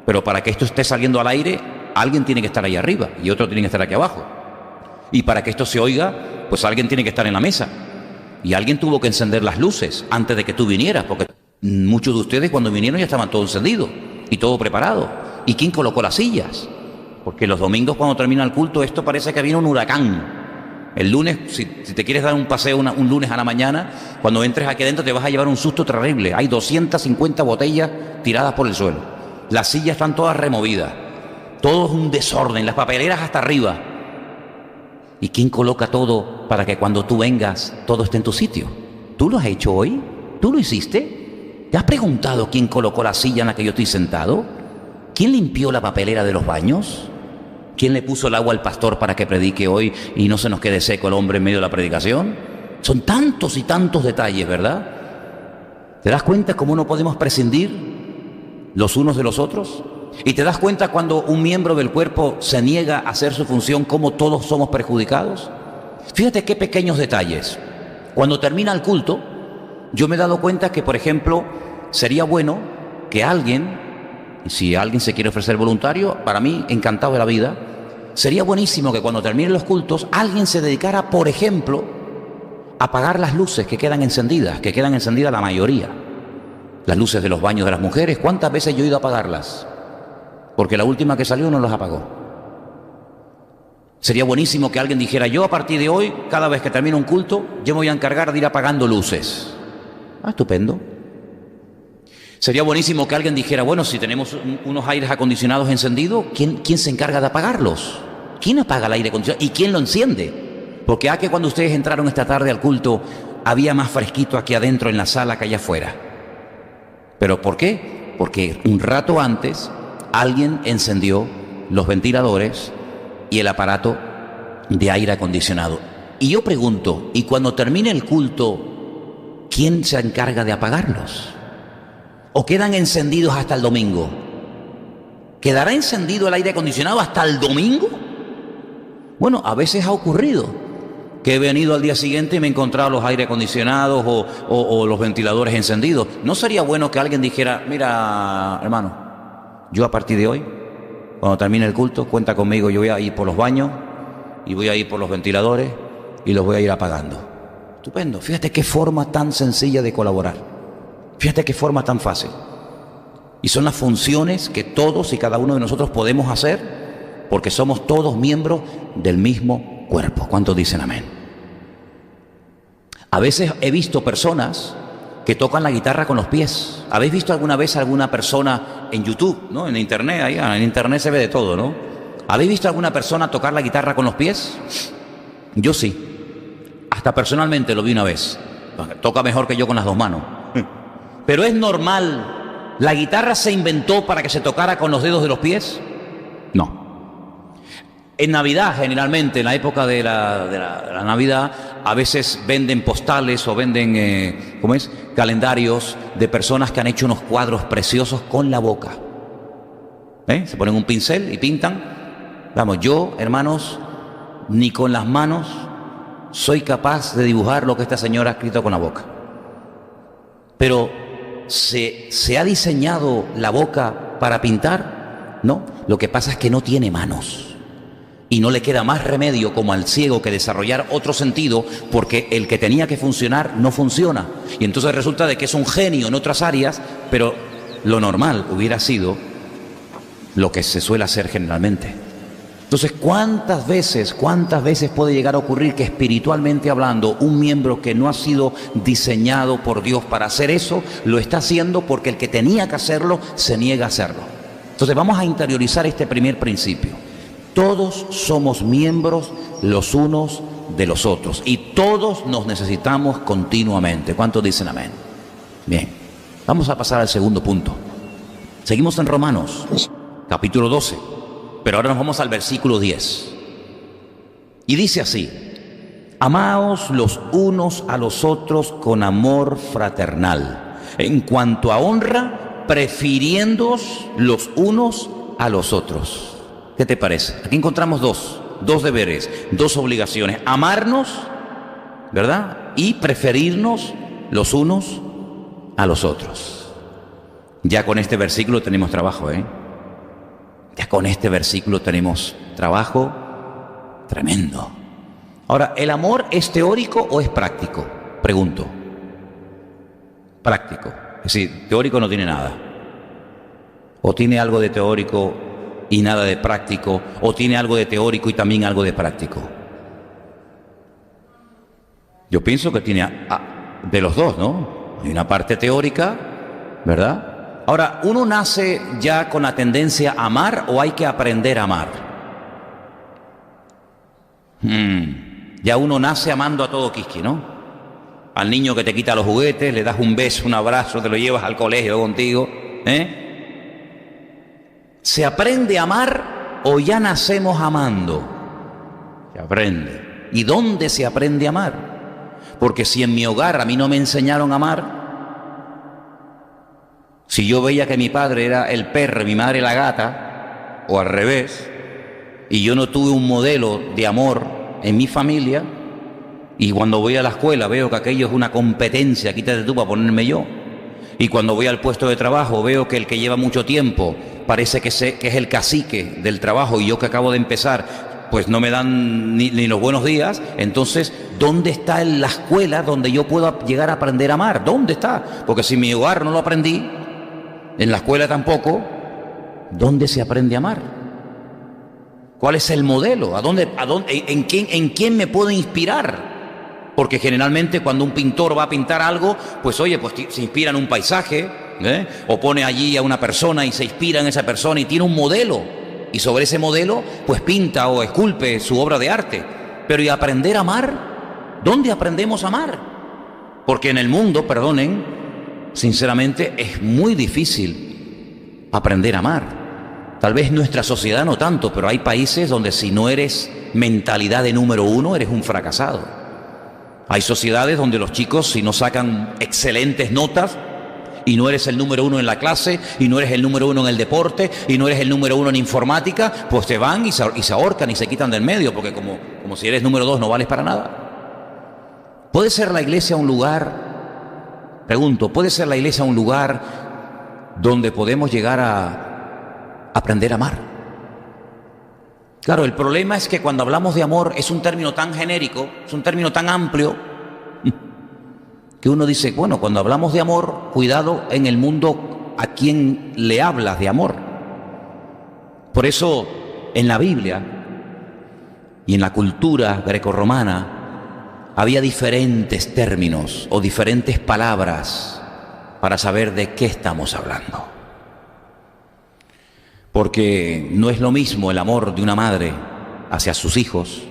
Pero para que esto esté saliendo al aire, alguien tiene que estar ahí arriba y otro tiene que estar aquí abajo. Y para que esto se oiga, pues alguien tiene que estar en la mesa. Y alguien tuvo que encender las luces antes de que tú vinieras, porque muchos de ustedes cuando vinieron ya estaban todo encendido y todo preparado. ¿Y quién colocó las sillas? porque los domingos cuando termina el culto esto parece que viene un huracán. El lunes, si te quieres dar un paseo un lunes a la mañana, cuando entres aquí adentro te vas a llevar un susto terrible. Hay 250 botellas tiradas por el suelo. Las sillas están todas removidas. Todo es un desorden, las papeleras hasta arriba. ¿Y quién coloca todo para que cuando tú vengas todo esté en tu sitio? ¿Tú lo has hecho hoy? ¿Tú lo hiciste? ¿Te has preguntado quién colocó la silla en la que yo estoy sentado? ¿Quién limpió la papelera de los baños? ¿Quién le puso el agua al pastor para que predique hoy y no se nos quede seco el hombre en medio de la predicación? Son tantos y tantos detalles, ¿verdad? ¿Te das cuenta cómo no podemos prescindir los unos de los otros? ¿Y te das cuenta cuando un miembro del cuerpo se niega a hacer su función, cómo todos somos perjudicados? Fíjate qué pequeños detalles. Cuando termina el culto, yo me he dado cuenta que, por ejemplo, sería bueno que alguien, si alguien se quiere ofrecer voluntario, para mí, encantado de la vida, sería buenísimo que cuando terminen los cultos, alguien se dedicara, por ejemplo, a apagar las luces que quedan encendidas la mayoría. Las luces de los baños de las mujeres, ¿cuántas veces yo he ido a apagarlas? Porque la última que salió no las apagó. Sería buenísimo que alguien dijera, yo a partir de hoy, cada vez que termine un culto, yo me voy a encargar de ir apagando luces. Ah, estupendo. Sería buenísimo que alguien dijera, bueno, si tenemos unos aires acondicionados encendidos, ¿quién se encarga de apagarlos? ¿Quién apaga el aire acondicionado? ¿Y quién lo enciende? Porque que cuando ustedes entraron esta tarde al culto, había más fresquito aquí adentro en la sala que allá afuera. ¿Pero por qué? Porque un rato antes alguien encendió los ventiladores y el aparato de aire acondicionado. Y yo pregunto, ¿y cuando termine el culto, quién se encarga de apagarlos? ¿O quedan encendidos hasta el domingo? ¿Quedará encendido el aire acondicionado hasta el domingo? Bueno, a veces ha ocurrido que he venido al día siguiente y me he encontrado los aire acondicionados o los ventiladores encendidos. ¿No sería bueno que alguien dijera, mira, hermano, yo a partir de hoy, cuando termine el culto, cuenta conmigo, yo voy a ir por los baños y voy a ir por los ventiladores y los voy a ir apagando? Estupendo. Fíjate qué forma tan sencilla de colaborar. Fíjate qué forma tan fácil. Y son las funciones que todos y cada uno de nosotros podemos hacer porque somos todos miembros del mismo cuerpo. ¿Cuántos dicen amén? A veces he visto personas que tocan la guitarra con los pies. ¿Habéis visto alguna vez a alguna persona en YouTube, ¿no? En Internet, ahí, en Internet se ve de todo, ¿no? ¿Habéis visto a alguna persona tocar la guitarra con los pies? Yo sí. Hasta personalmente lo vi una vez. Toca mejor que yo con las dos manos. Pero es normal. ¿La guitarra se inventó para que se tocara con los dedos de los pies? No. En Navidad, generalmente, en la época de la Navidad, a veces venden postales o venden, calendarios de personas que han hecho unos cuadros preciosos con la boca. Se ponen un pincel y pintan. Vamos, yo, hermanos, ni con las manos soy capaz de dibujar lo que esta señora ha escrito con la boca. Pero ¿se ha diseñado la boca para pintar? No, lo que pasa es que no tiene manos y no le queda más remedio como al ciego que desarrollar otro sentido, porque el que tenía que funcionar no funciona, y entonces resulta de que es un genio en otras áreas, pero lo normal hubiera sido lo que se suele hacer generalmente. Entonces, ¿cuántas veces puede llegar a ocurrir que espiritualmente hablando un miembro que no ha sido diseñado por Dios para hacer eso, lo está haciendo porque el que tenía que hacerlo se niega a hacerlo? Entonces vamos a interiorizar este primer principio. Todos somos miembros los unos de los otros y todos nos necesitamos continuamente. ¿Cuántos dicen amén? Bien, vamos a pasar al segundo punto. Seguimos en Romanos, capítulo 12. Pero ahora nos vamos al versículo 10. Y dice así: amaos los unos a los otros con amor fraternal. En cuanto a honra, prefiriéndoos los unos a los otros. ¿Qué te parece? Aquí encontramos dos deberes, dos obligaciones. Amarnos, ¿verdad? Y preferirnos los unos a los otros. Ya con este versículo tenemos trabajo, Ya con este versículo tenemos trabajo tremendo. Ahora, ¿el amor es teórico o es práctico? Pregunto. Práctico. Es decir, teórico no tiene nada. O tiene algo de teórico y nada de práctico, o tiene algo de teórico y también algo de práctico? Yo pienso que tiene de los dos, ¿no? Hay una parte teórica, ¿verdad? Ahora, ¿uno nace ya con la tendencia a amar o hay que aprender a amar? Ya uno nace amando a todo quisqui, ¿no? Al niño que te quita los juguetes, le das un beso, un abrazo, te lo llevas al colegio contigo, ¿Se aprende a amar o ya nacemos amando? Se aprende. ¿Y dónde se aprende a amar? Porque si en mi hogar a mí no me enseñaron a amar, si yo veía que mi padre era el perro y mi madre la gata, o al revés, y yo no tuve un modelo de amor en mi familia, y cuando voy a la escuela veo que aquello es una competencia, quítate tú para ponerme yo, y cuando voy al puesto de trabajo veo que el que lleva mucho tiempo parece que es el cacique del trabajo y yo que acabo de empezar pues no me dan ni los buenos días. Entonces, ¿dónde está en la escuela donde yo puedo llegar a aprender a amar? ¿Dónde está? Porque si en mi hogar no lo aprendí, en la escuela tampoco, ¿dónde se aprende a amar? ¿Cuál es el modelo? ¿En quién me puedo inspirar? Porque generalmente cuando un pintor va a pintar algo, pues oye, pues se inspira en un paisaje, o pone allí a una persona y se inspira en esa persona y tiene un modelo. Y sobre ese modelo, pues pinta o esculpe su obra de arte. Pero ¿y aprender a amar? ¿Dónde aprendemos a amar? Porque en el mundo, perdonen, sinceramente es muy difícil aprender a amar. Tal vez nuestra sociedad no tanto, pero hay países donde si no eres mentalidad de número uno, eres un fracasado. Hay sociedades donde los chicos, si no sacan excelentes notas, y no eres el número uno en la clase, y no eres el número uno en el deporte, y no eres el número uno en informática, pues te van y se ahorcan y se quitan del medio, porque como si eres número dos no vales para nada. ¿Puede ser la iglesia un lugar, pregunto, puede ser la iglesia un lugar donde podemos llegar a aprender a amar? Claro, el problema es que cuando hablamos de amor es un término tan genérico, es un término tan amplio, que uno dice, bueno, cuando hablamos de amor, cuidado en el mundo a quién le hablas de amor. Por eso, en la Biblia y en la cultura grecorromana, había diferentes términos o diferentes palabras para saber de qué estamos hablando. Porque no es lo mismo el amor de una madre hacia sus hijos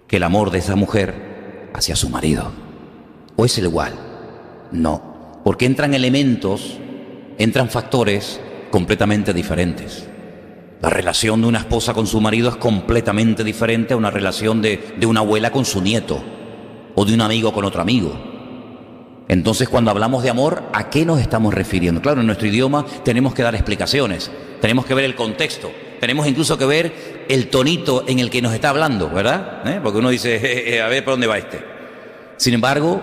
que el amor de esa mujer hacia su marido. ¿O es el igual? No, porque entran elementos, entran factores completamente diferentes. La relación de una esposa con su marido es completamente diferente a una relación de una abuela con su nieto, o de un amigo con otro amigo. Entonces, cuando hablamos de amor, ¿a qué nos estamos refiriendo? Claro, en nuestro idioma tenemos que dar explicaciones, tenemos que ver el contexto, tenemos incluso que ver el tonito en el que nos está hablando, ¿verdad? Porque uno dice, a ver, ¿por dónde va este? Sin embargo,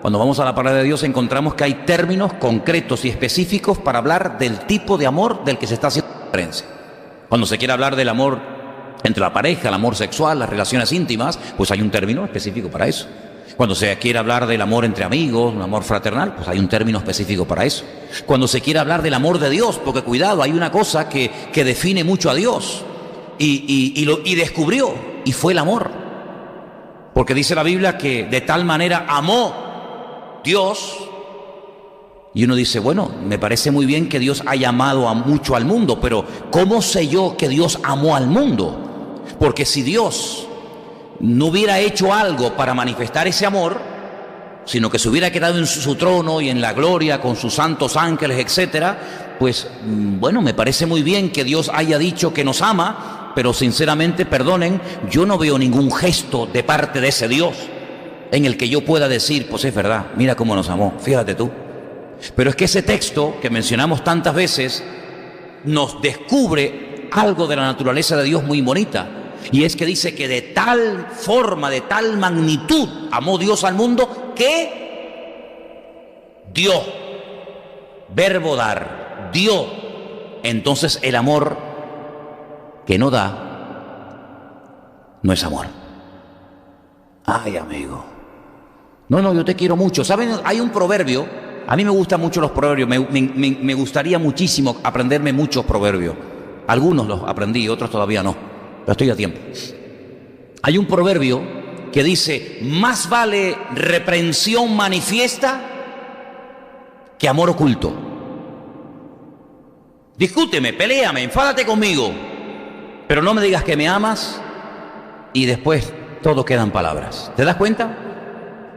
cuando vamos a la palabra de Dios encontramos que hay términos concretos y específicos para hablar del tipo de amor del que se está haciendo referencia. Cuando se quiere hablar del amor entre la pareja, el amor sexual, las relaciones íntimas, pues hay un término específico para eso. Cuando se quiere hablar del amor entre amigos, un amor fraternal, pues hay un término específico para eso. Cuando se quiere hablar del amor de Dios, porque cuidado, hay una cosa que define mucho a Dios y descubrió, y fue el amor. Porque dice la Biblia que de tal manera amó Dios, y uno dice, bueno, me parece muy bien que Dios haya amado mucho al mundo, pero ¿cómo sé yo que Dios amó al mundo? Porque si Dios no hubiera hecho algo para manifestar ese amor, sino que se hubiera quedado en su trono y en la gloria con sus santos ángeles, etcétera, pues bueno, me parece muy bien que Dios haya dicho que nos ama, pero sinceramente, perdonen, yo no veo ningún gesto de parte de ese Dios en el que yo pueda decir, pues es verdad, mira cómo nos amó, fíjate tú. Pero es que ese texto que mencionamos tantas veces nos descubre algo de la naturaleza de Dios muy bonita, y es que dice que de tal forma, de tal magnitud amó Dios al mundo que dio, verbo dar, dio. Entonces el amor que no da no es amor. Ay, amigo, no, yo te quiero mucho. ¿Saben? Hay un proverbio, a mí me gustan mucho los proverbios, me gustaría muchísimo aprenderme muchos proverbios, Algunos los aprendí, otros todavía no, pero estoy a tiempo. Hay un proverbio que dice: más vale reprensión manifiesta que amor oculto. Discúteme, peléame, enfádate conmigo, pero no me digas que me amas y después todo quedan palabras. ¿Te das cuenta?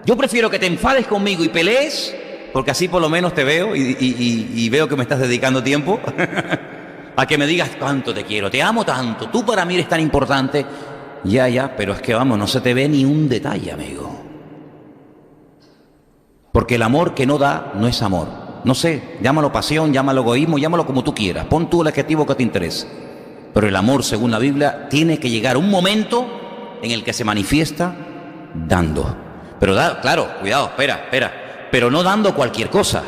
Yo prefiero que te enfades conmigo y pelees, porque así por lo menos te veo y veo que me estás dedicando tiempo, a que me digas cuánto te quiero, te amo tanto, tú para mí eres tan importante. Ya, pero es que vamos, no se te ve ni un detalle, amigo. Porque el amor que no da no es amor. No sé, llámalo pasión, llámalo egoísmo, llámalo como tú quieras. Pon tú el adjetivo que te interese. Pero el amor, según la Biblia, tiene que llegar un momento en el que se manifiesta dando. Pero claro, cuidado, espera. Pero no dando cualquier cosa.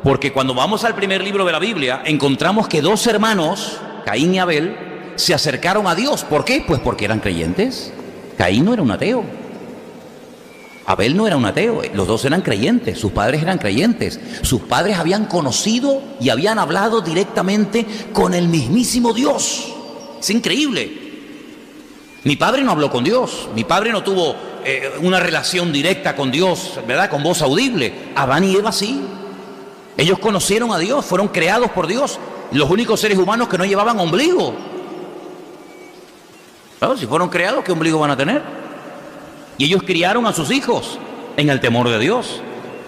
Porque cuando vamos al primer libro de la Biblia, encontramos que dos hermanos, Caín y Abel, se acercaron a Dios. ¿Por qué? Pues porque eran creyentes. Caín no era un ateo. Abel no era un ateo. Los dos eran creyentes. Sus padres eran creyentes. Sus padres habían conocido y habían hablado directamente con el mismísimo Dios. Es increíble. Mi padre no habló con Dios. Mi padre no tuvo una relación directa con Dios, ¿verdad? Con voz audible. Adán y Eva sí. Ellos conocieron a Dios, fueron creados por Dios. Los únicos seres humanos que no llevaban ombligo. Claro, si fueron creados, ¿qué ombligo van a tener? Y ellos criaron a sus hijos en el temor de Dios.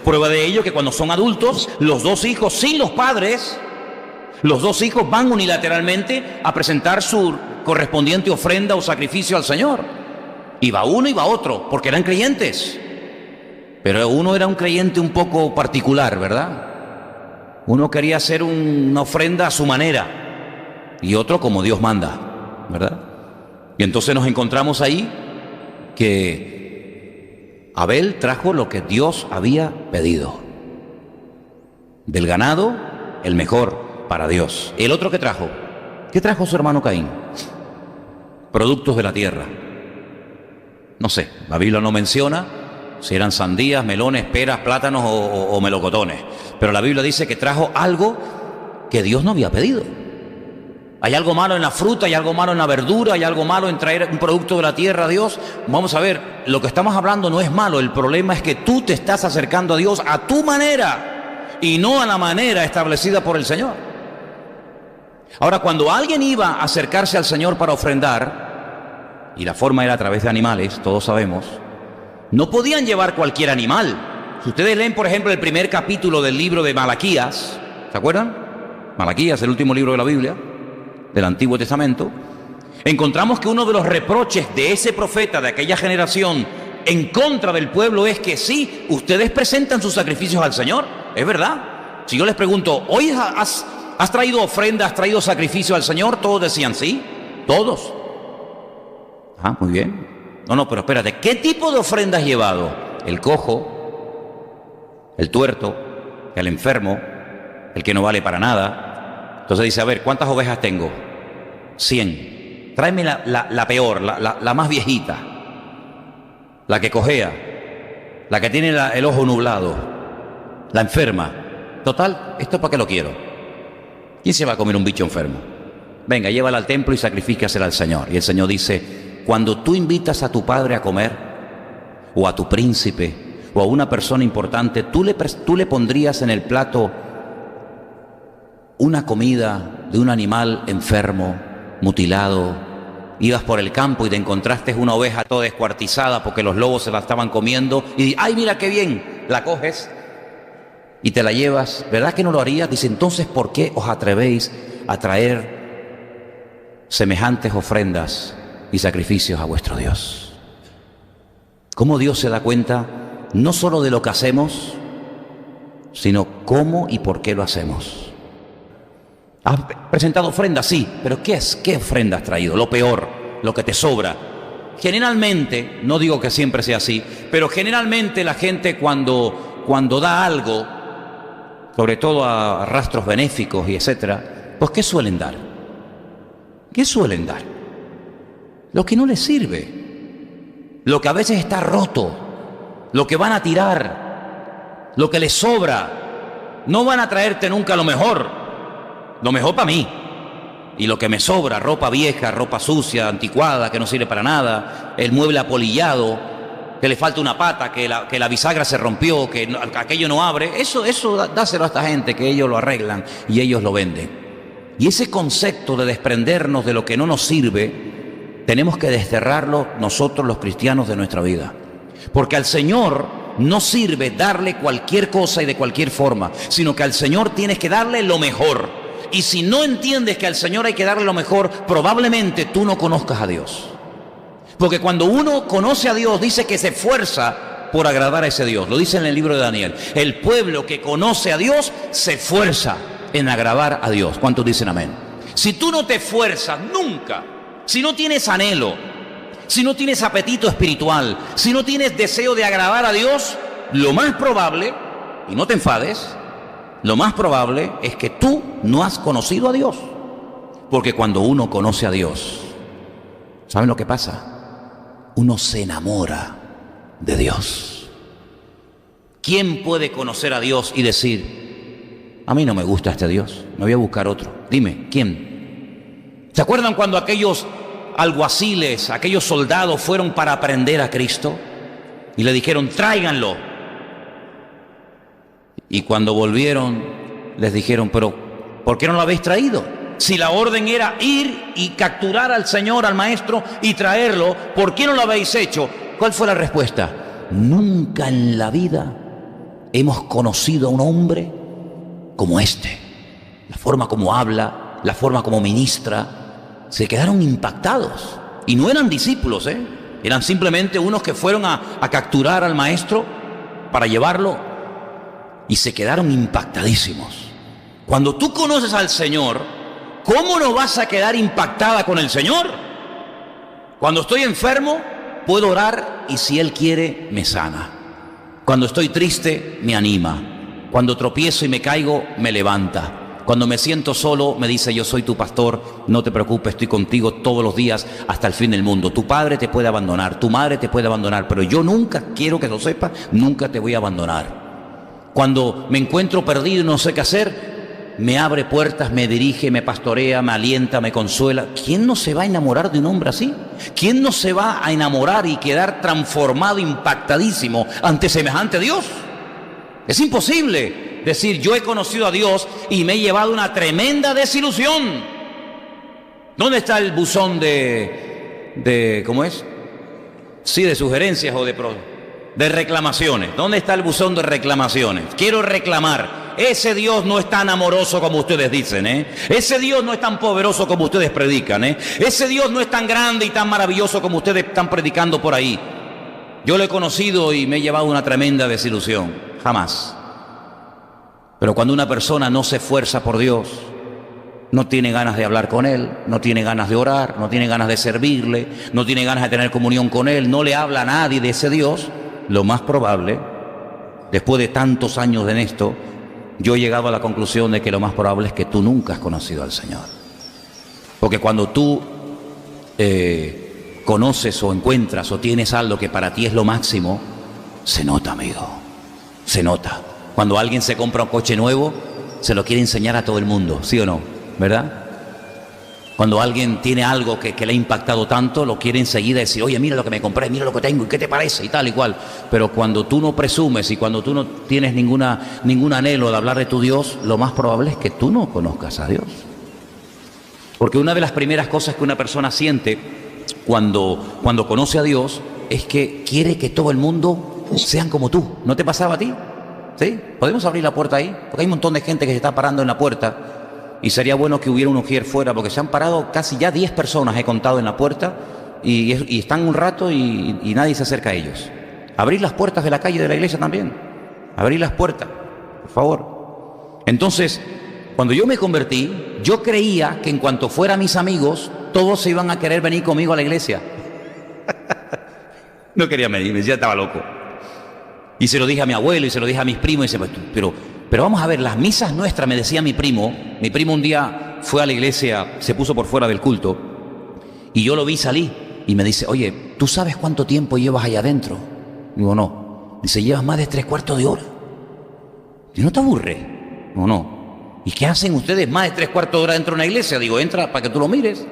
Prueba de ello que cuando son adultos, los dos hijos, sin los padres, los dos hijos van unilateralmente a presentar su correspondiente ofrenda o sacrificio al Señor. Y va uno y va otro, porque eran creyentes. Pero uno era un creyente un poco particular, ¿verdad? Uno quería hacer una ofrenda a su manera y otro como Dios manda, ¿verdad? Y entonces nos encontramos ahí que Abel trajo lo que Dios había pedido. Del ganado, el mejor para Dios. ¿El otro qué trajo? ¿Qué trajo su hermano Caín? Productos de la tierra. No sé, la Biblia no menciona si eran sandías, melones, peras, plátanos o melocotones. Pero la Biblia dice que trajo algo que Dios no había pedido. ¿Hay algo malo en la fruta? ¿Hay algo malo en la verdura? ¿Hay algo malo en traer un producto de la tierra a Dios? Vamos a ver, lo que estamos hablando no es malo. El problema es que tú te estás acercando a Dios a tu manera y no a la manera establecida por el Señor. Ahora, cuando alguien iba a acercarse al Señor para ofrendar, y la forma era a través de animales, todos sabemos, no podían llevar cualquier animal. Si ustedes leen, por ejemplo, el primer capítulo del libro de Malaquías, ¿se acuerdan? Malaquías, el último libro de la Biblia, del Antiguo Testamento, encontramos que uno de los reproches de ese profeta de aquella generación en contra del pueblo es que sí, ustedes presentan sus sacrificios al Señor, es verdad. Si yo les pregunto, ¿hoy has traído ofrenda, has traído sacrificio al Señor? Todos decían sí, todos. Ah, muy bien. No, pero espérate, ¿qué tipo de ofrenda has llevado? El cojo, el tuerto, el enfermo, el que no vale para nada. Entonces dice, a ver, ¿cuántas ovejas tengo? 100. Tráeme la peor, la más viejita, la que cojea, la que tiene el ojo nublado, la enferma. Total, ¿esto para qué lo quiero? ¿Quién se va a comer un bicho enfermo? Venga, llévala al templo y sacrifícasela al Señor. Y el Señor dice, cuando tú invitas a tu padre a comer, o a tu príncipe, o a una persona importante, tú le pondrías en el plato una comida de un animal enfermo, mutilado. Ibas por el campo y te encontraste una oveja toda descuartizada porque los lobos se la estaban comiendo y ¡ay, mira qué bien! La coges y te la llevas. ¿Verdad que no lo harías? Dice, entonces, ¿por qué os atrevéis a traer semejantes ofrendas y sacrificios a vuestro Dios? ¿Cómo Dios se da cuenta no solo de lo que hacemos, sino cómo y por qué lo hacemos? ¿Has presentado ofrendas? Sí, pero ¿qué ofrenda has traído? Lo peor, lo que te sobra. Generalmente, no digo que siempre sea así, pero generalmente la gente cuando da algo, sobre todo a rastros benéficos y etcétera, pues ¿qué suelen dar? ¿Qué suelen dar? Lo que no les sirve, lo que a veces está roto, lo que van a tirar, lo que les sobra. No van a traerte nunca lo mejor para mí. y lo que me sobra, ropa vieja, ropa sucia, anticuada, que no sirve para nada, el mueble apolillado, que le falta una pata, que la bisagra se rompió, que aquello no abre, eso dáselo a esta gente, que ellos lo arreglan y ellos lo venden. Y ese concepto de desprendernos de lo que no nos sirve, tenemos que desterrarlo nosotros los cristianos de nuestra vida. Porque al Señor no sirve darle cualquier cosa y de cualquier forma, sino que al Señor tienes que darle lo mejor. Y si no entiendes que al Señor hay que darle lo mejor, probablemente tú no conozcas a Dios. Porque cuando uno conoce a Dios, dice que se esfuerza por agradar a ese Dios. Lo dice en el libro de Daniel. El pueblo que conoce a Dios se esfuerza en agradar a Dios. ¿Cuántos dicen amén? Si tú no te esfuerzas nunca, si no tienes anhelo, si no tienes apetito espiritual, si no tienes deseo de agradar a Dios, lo más probable, y no te enfades, lo más probable es que tú no has conocido a Dios. Porque cuando uno conoce a Dios, ¿saben lo que pasa? Uno se enamora de Dios. ¿Quién puede conocer a Dios y decir, a mí no me gusta este Dios, me voy a buscar otro? Dime, ¿quién? ¿Se acuerdan cuando aquellos alguaciles, aquellos soldados fueron para aprender a Cristo y le dijeron, tráiganlo? Y cuando volvieron les dijeron, pero ¿por qué no lo habéis traído? Si la orden era ir y capturar al Señor, al Maestro y traerlo, ¿por qué no lo habéis hecho? ¿Cuál fue la respuesta? Nunca en la vida hemos conocido a un hombre como este. La forma como habla, la forma como ministra, se quedaron impactados. Y no eran discípulos, eran simplemente unos que fueron a capturar al Maestro para llevarlo, y se quedaron impactadísimos. Cuando tú conoces al Señor, ¿cómo no vas a quedar impactada con el Señor? Cuando estoy enfermo, puedo orar y si Él quiere, me sana. Cuando estoy triste, me anima. Cuando tropiezo y me caigo, me levanta. Cuando me siento solo, me dice, yo soy tu pastor, no te preocupes, estoy contigo todos los días hasta el fin del mundo. Tu padre te puede abandonar, tu madre te puede abandonar, pero yo nunca, quiero que lo sepas, nunca te voy a abandonar. Cuando me encuentro perdido y no sé qué hacer, me abre puertas, me dirige, me pastorea, me alienta, me consuela. ¿Quién no se va a enamorar de un hombre así? ¿Quién no se va a enamorar y quedar transformado, impactadísimo ante semejante Dios? Es imposible decir, yo he conocido a Dios y me he llevado una tremenda desilusión. ¿Dónde está el buzón de ¿cómo es? Sí, de sugerencias o de reclamaciones. ¿Dónde está el buzón de reclamaciones? Quiero reclamar. Ese Dios no es tan amoroso como ustedes dicen, Ese Dios no es tan poderoso como ustedes predican, Ese Dios no es tan grande y tan maravilloso como ustedes están predicando por ahí. Yo lo he conocido y me he llevado una tremenda desilusión. Jamás. Pero cuando una persona no se esfuerza por Dios, no tiene ganas de hablar con Él, no tiene ganas de orar, no tiene ganas de servirle, no tiene ganas de tener comunión con Él, no le habla a nadie de ese Dios, lo más probable, después de tantos años en esto, yo he llegado a la conclusión de que lo más probable es que tú nunca has conocido al Señor. Porque cuando tú conoces o encuentras o tienes algo que para ti es lo máximo, se nota, amigo, se nota. Cuando alguien se compra un coche nuevo, se lo quiere enseñar a todo el mundo, ¿sí o no? ¿Verdad? Cuando alguien tiene algo que le ha impactado tanto, lo quiere enseguida decir, oye, mira lo que me compré, mira lo que tengo, ¿y qué te parece? Y tal y cual. Pero cuando tú no presumes y cuando tú no tienes ningún anhelo de hablar de tu Dios, lo más probable es que tú no conozcas a Dios. Porque una de las primeras cosas que una persona siente cuando conoce a Dios es que quiere que todo el mundo sean como tú. ¿No te pasaba a ti? ¿Sí? ¿Podemos abrir la puerta ahí? Porque hay un montón de gente que se está parando en la puerta. Y sería bueno que hubiera un ujier fuera, porque se han parado casi ya 10 personas, he contado, en la puerta, y están un rato y nadie se acerca a ellos. Abrir las puertas de la calle de la iglesia también. Abrir las puertas, por favor. Entonces, cuando yo me convertí, yo creía que en cuanto fuera mis amigos, todos se iban a querer venir conmigo a la iglesia. No quería venir, me decía, estaba loco. Y se lo dije a mi abuelo y se lo dije a mis primos, y dice, pero vamos a ver, las misas nuestras, me decía mi primo un día fue a la iglesia, se puso por fuera del culto, y yo lo vi salir, y me dice, oye, ¿tú sabes cuánto tiempo llevas allá adentro? Digo, no. Dice, llevas más de 3/4 de hora. ¿Y no te aburre? Digo, no. ¿Y qué hacen ustedes más de 3/4 de hora dentro de una iglesia? Digo, entra para que tú lo mires.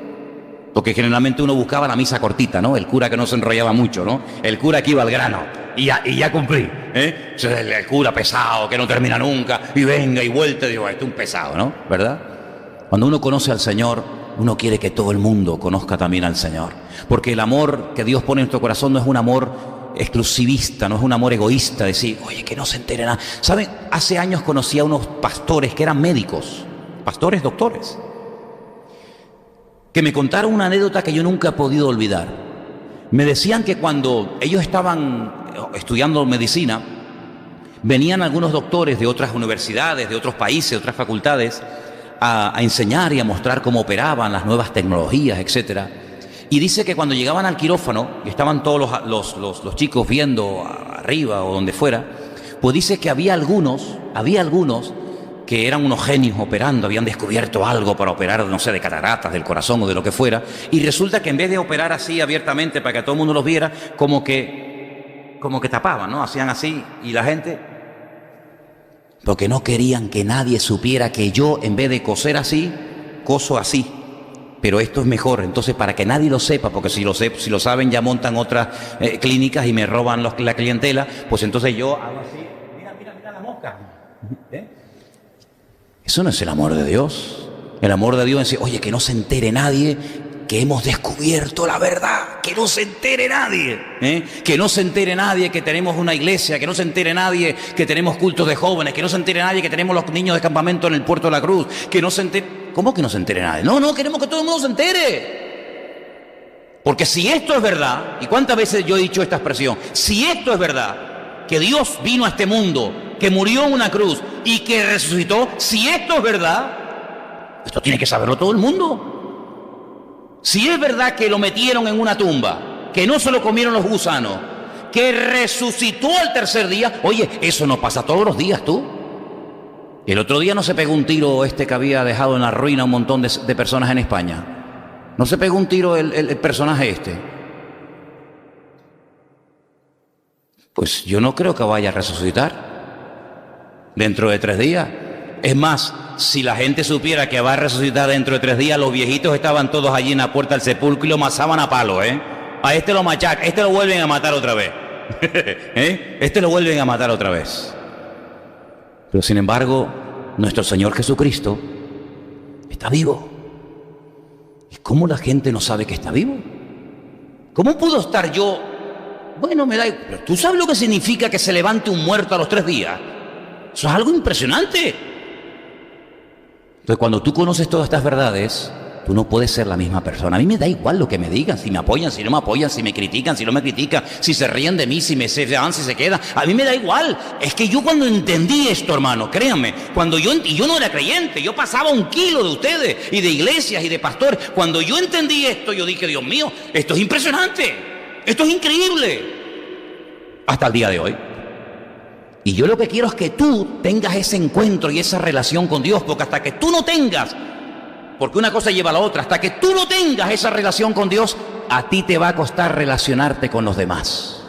Porque generalmente uno buscaba la misa cortita, ¿no? El cura que no se enrollaba mucho, ¿no? El cura que iba al grano. Y ya cumplí, ¿eh? El cura pesado, que no termina nunca, y venga y vuelta. Digo, este es un pesado, ¿no? ¿Verdad? Cuando uno conoce al Señor, uno quiere que todo el mundo conozca también al Señor. Porque el amor que Dios pone en nuestro corazón no es un amor exclusivista, no es un amor egoísta, decir, oye, que no se entere nada. ¿Saben? Hace años conocí a unos pastores que eran médicos, pastores, doctores, que me contaron una anécdota que yo nunca he podido olvidar. Me decían que cuando ellos estaban estudiando medicina, venían algunos doctores de otras universidades, de otros países, de otras facultades, a enseñar y a mostrar cómo operaban las nuevas tecnologías, etcétera. Y dice que cuando llegaban al quirófano, y estaban todos los chicos viendo arriba o donde fuera, pues dice que había algunos que eran unos genios operando, habían descubierto algo para operar, no sé, de cataratas, del corazón o de lo que fuera, y resulta que en vez de operar así abiertamente para que todo el mundo los viera, como que tapaban, ¿no? Hacían así, y la gente, porque no querían que nadie supiera que yo, en vez de coser así, coso así. Pero esto es mejor, entonces para que nadie lo sepa, porque si lo saben ya montan otras clínicas y me roban la clientela, pues entonces yo hago así, mira la mosca. ¿Eh? Eso no es el amor de Dios. El amor de Dios es decir, oye, que no se entere nadie que hemos descubierto la verdad, que no se entere nadie, que no se entere nadie que tenemos una iglesia, que no se entere nadie que tenemos cultos de jóvenes, que no se entere nadie que tenemos los niños de campamento en el Puerto de la Cruz, que no se entere... ¿Cómo que no se entere nadie? No, queremos que todo el mundo se entere. Porque si esto es verdad, ¿y cuántas veces yo he dicho esta expresión? Si esto es verdad, que Dios vino a este mundo, que murió en una cruz y que resucitó, si esto es verdad, esto tiene que saberlo todo el mundo. Si es verdad que lo metieron en una tumba, que no se lo comieron los gusanos, que resucitó al tercer día, oye, eso no pasa todos los días, tú. El otro día no se pegó un tiro que había dejado en la ruina un montón de personas en España. No se pegó un tiro el personaje este. Pues yo no creo que vaya a resucitar dentro de 3 días. Es más, si la gente supiera que va a resucitar dentro de 3 días, los viejitos estaban todos allí en la puerta del sepulcro y lo mazaban a palo, A este lo machacan, este lo vuelven a matar otra vez. Este lo vuelven a matar otra vez. Pero sin embargo, nuestro Señor Jesucristo está vivo. ¿Y cómo la gente no sabe que está vivo? ¿Cómo puedo estar yo? Bueno, me da igual. Pero ¿tú sabes lo que significa que se levante un muerto a los 3 días? Eso es algo impresionante. Entonces, cuando tú conoces todas estas verdades, tú no puedes ser la misma persona. A mí me da igual lo que me digan, si me apoyan, si no me apoyan, si me critican, si no me critican, si se ríen de mí, si se van, si se quedan. A mí me da igual. Es que yo cuando entendí esto, hermano, créanme, y yo no era creyente, yo pasaba 1 kilo de ustedes y de iglesias y de pastores. Cuando yo entendí esto, yo dije, Dios mío, esto es impresionante, esto es increíble. Hasta el día de hoy. Y yo lo que quiero es que tú tengas ese encuentro y esa relación con Dios, porque hasta que tú no tengas, porque una cosa lleva a la otra, hasta que tú no tengas esa relación con Dios, a ti te va a costar relacionarte con los demás.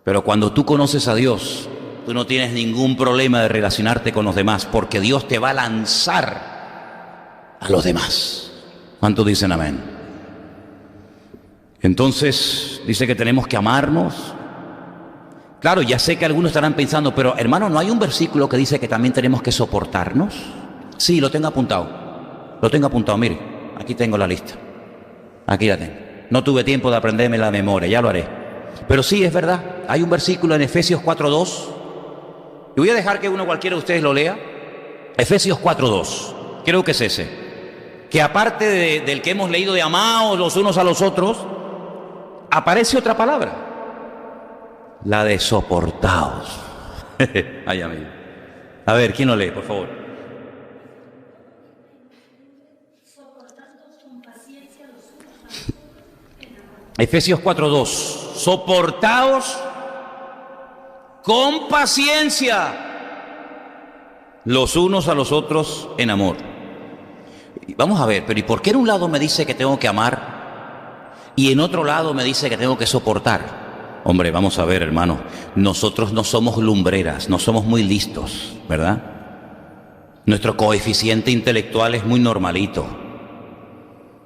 Pero cuando tú conoces a Dios, tú no tienes ningún problema de relacionarte con los demás, porque Dios te va a lanzar a los demás. ¿Cuántos dicen amén? Entonces, dice que tenemos que amarnos. Claro, ya sé que algunos estarán pensando, pero hermano, ¿no hay un versículo que dice que también tenemos que soportarnos? Sí, lo tengo apuntado. Mire, aquí tengo la lista. Aquí la tengo. No tuve tiempo de aprenderme la memoria, ya lo haré. Pero sí, es verdad, hay un versículo en Efesios 4:2. Y voy a dejar que uno cualquiera de ustedes lo lea. Efesios 4:2, creo que es ese. Que aparte del que hemos leído de amaos los unos a los otros, aparece otra palabra. La de soportaos. Ay, amigo. A ver, ¿quién lo lee, por favor? Efesios 4:2. Soportaos con paciencia los unos a los otros en amor. Vamos a ver, pero ¿y por qué en un lado me dice que tengo que amar y en otro lado me dice que tengo que soportar? Hombre, vamos a ver, hermano, nosotros no somos lumbreras, no somos muy listos, ¿verdad? Nuestro coeficiente intelectual es muy normalito,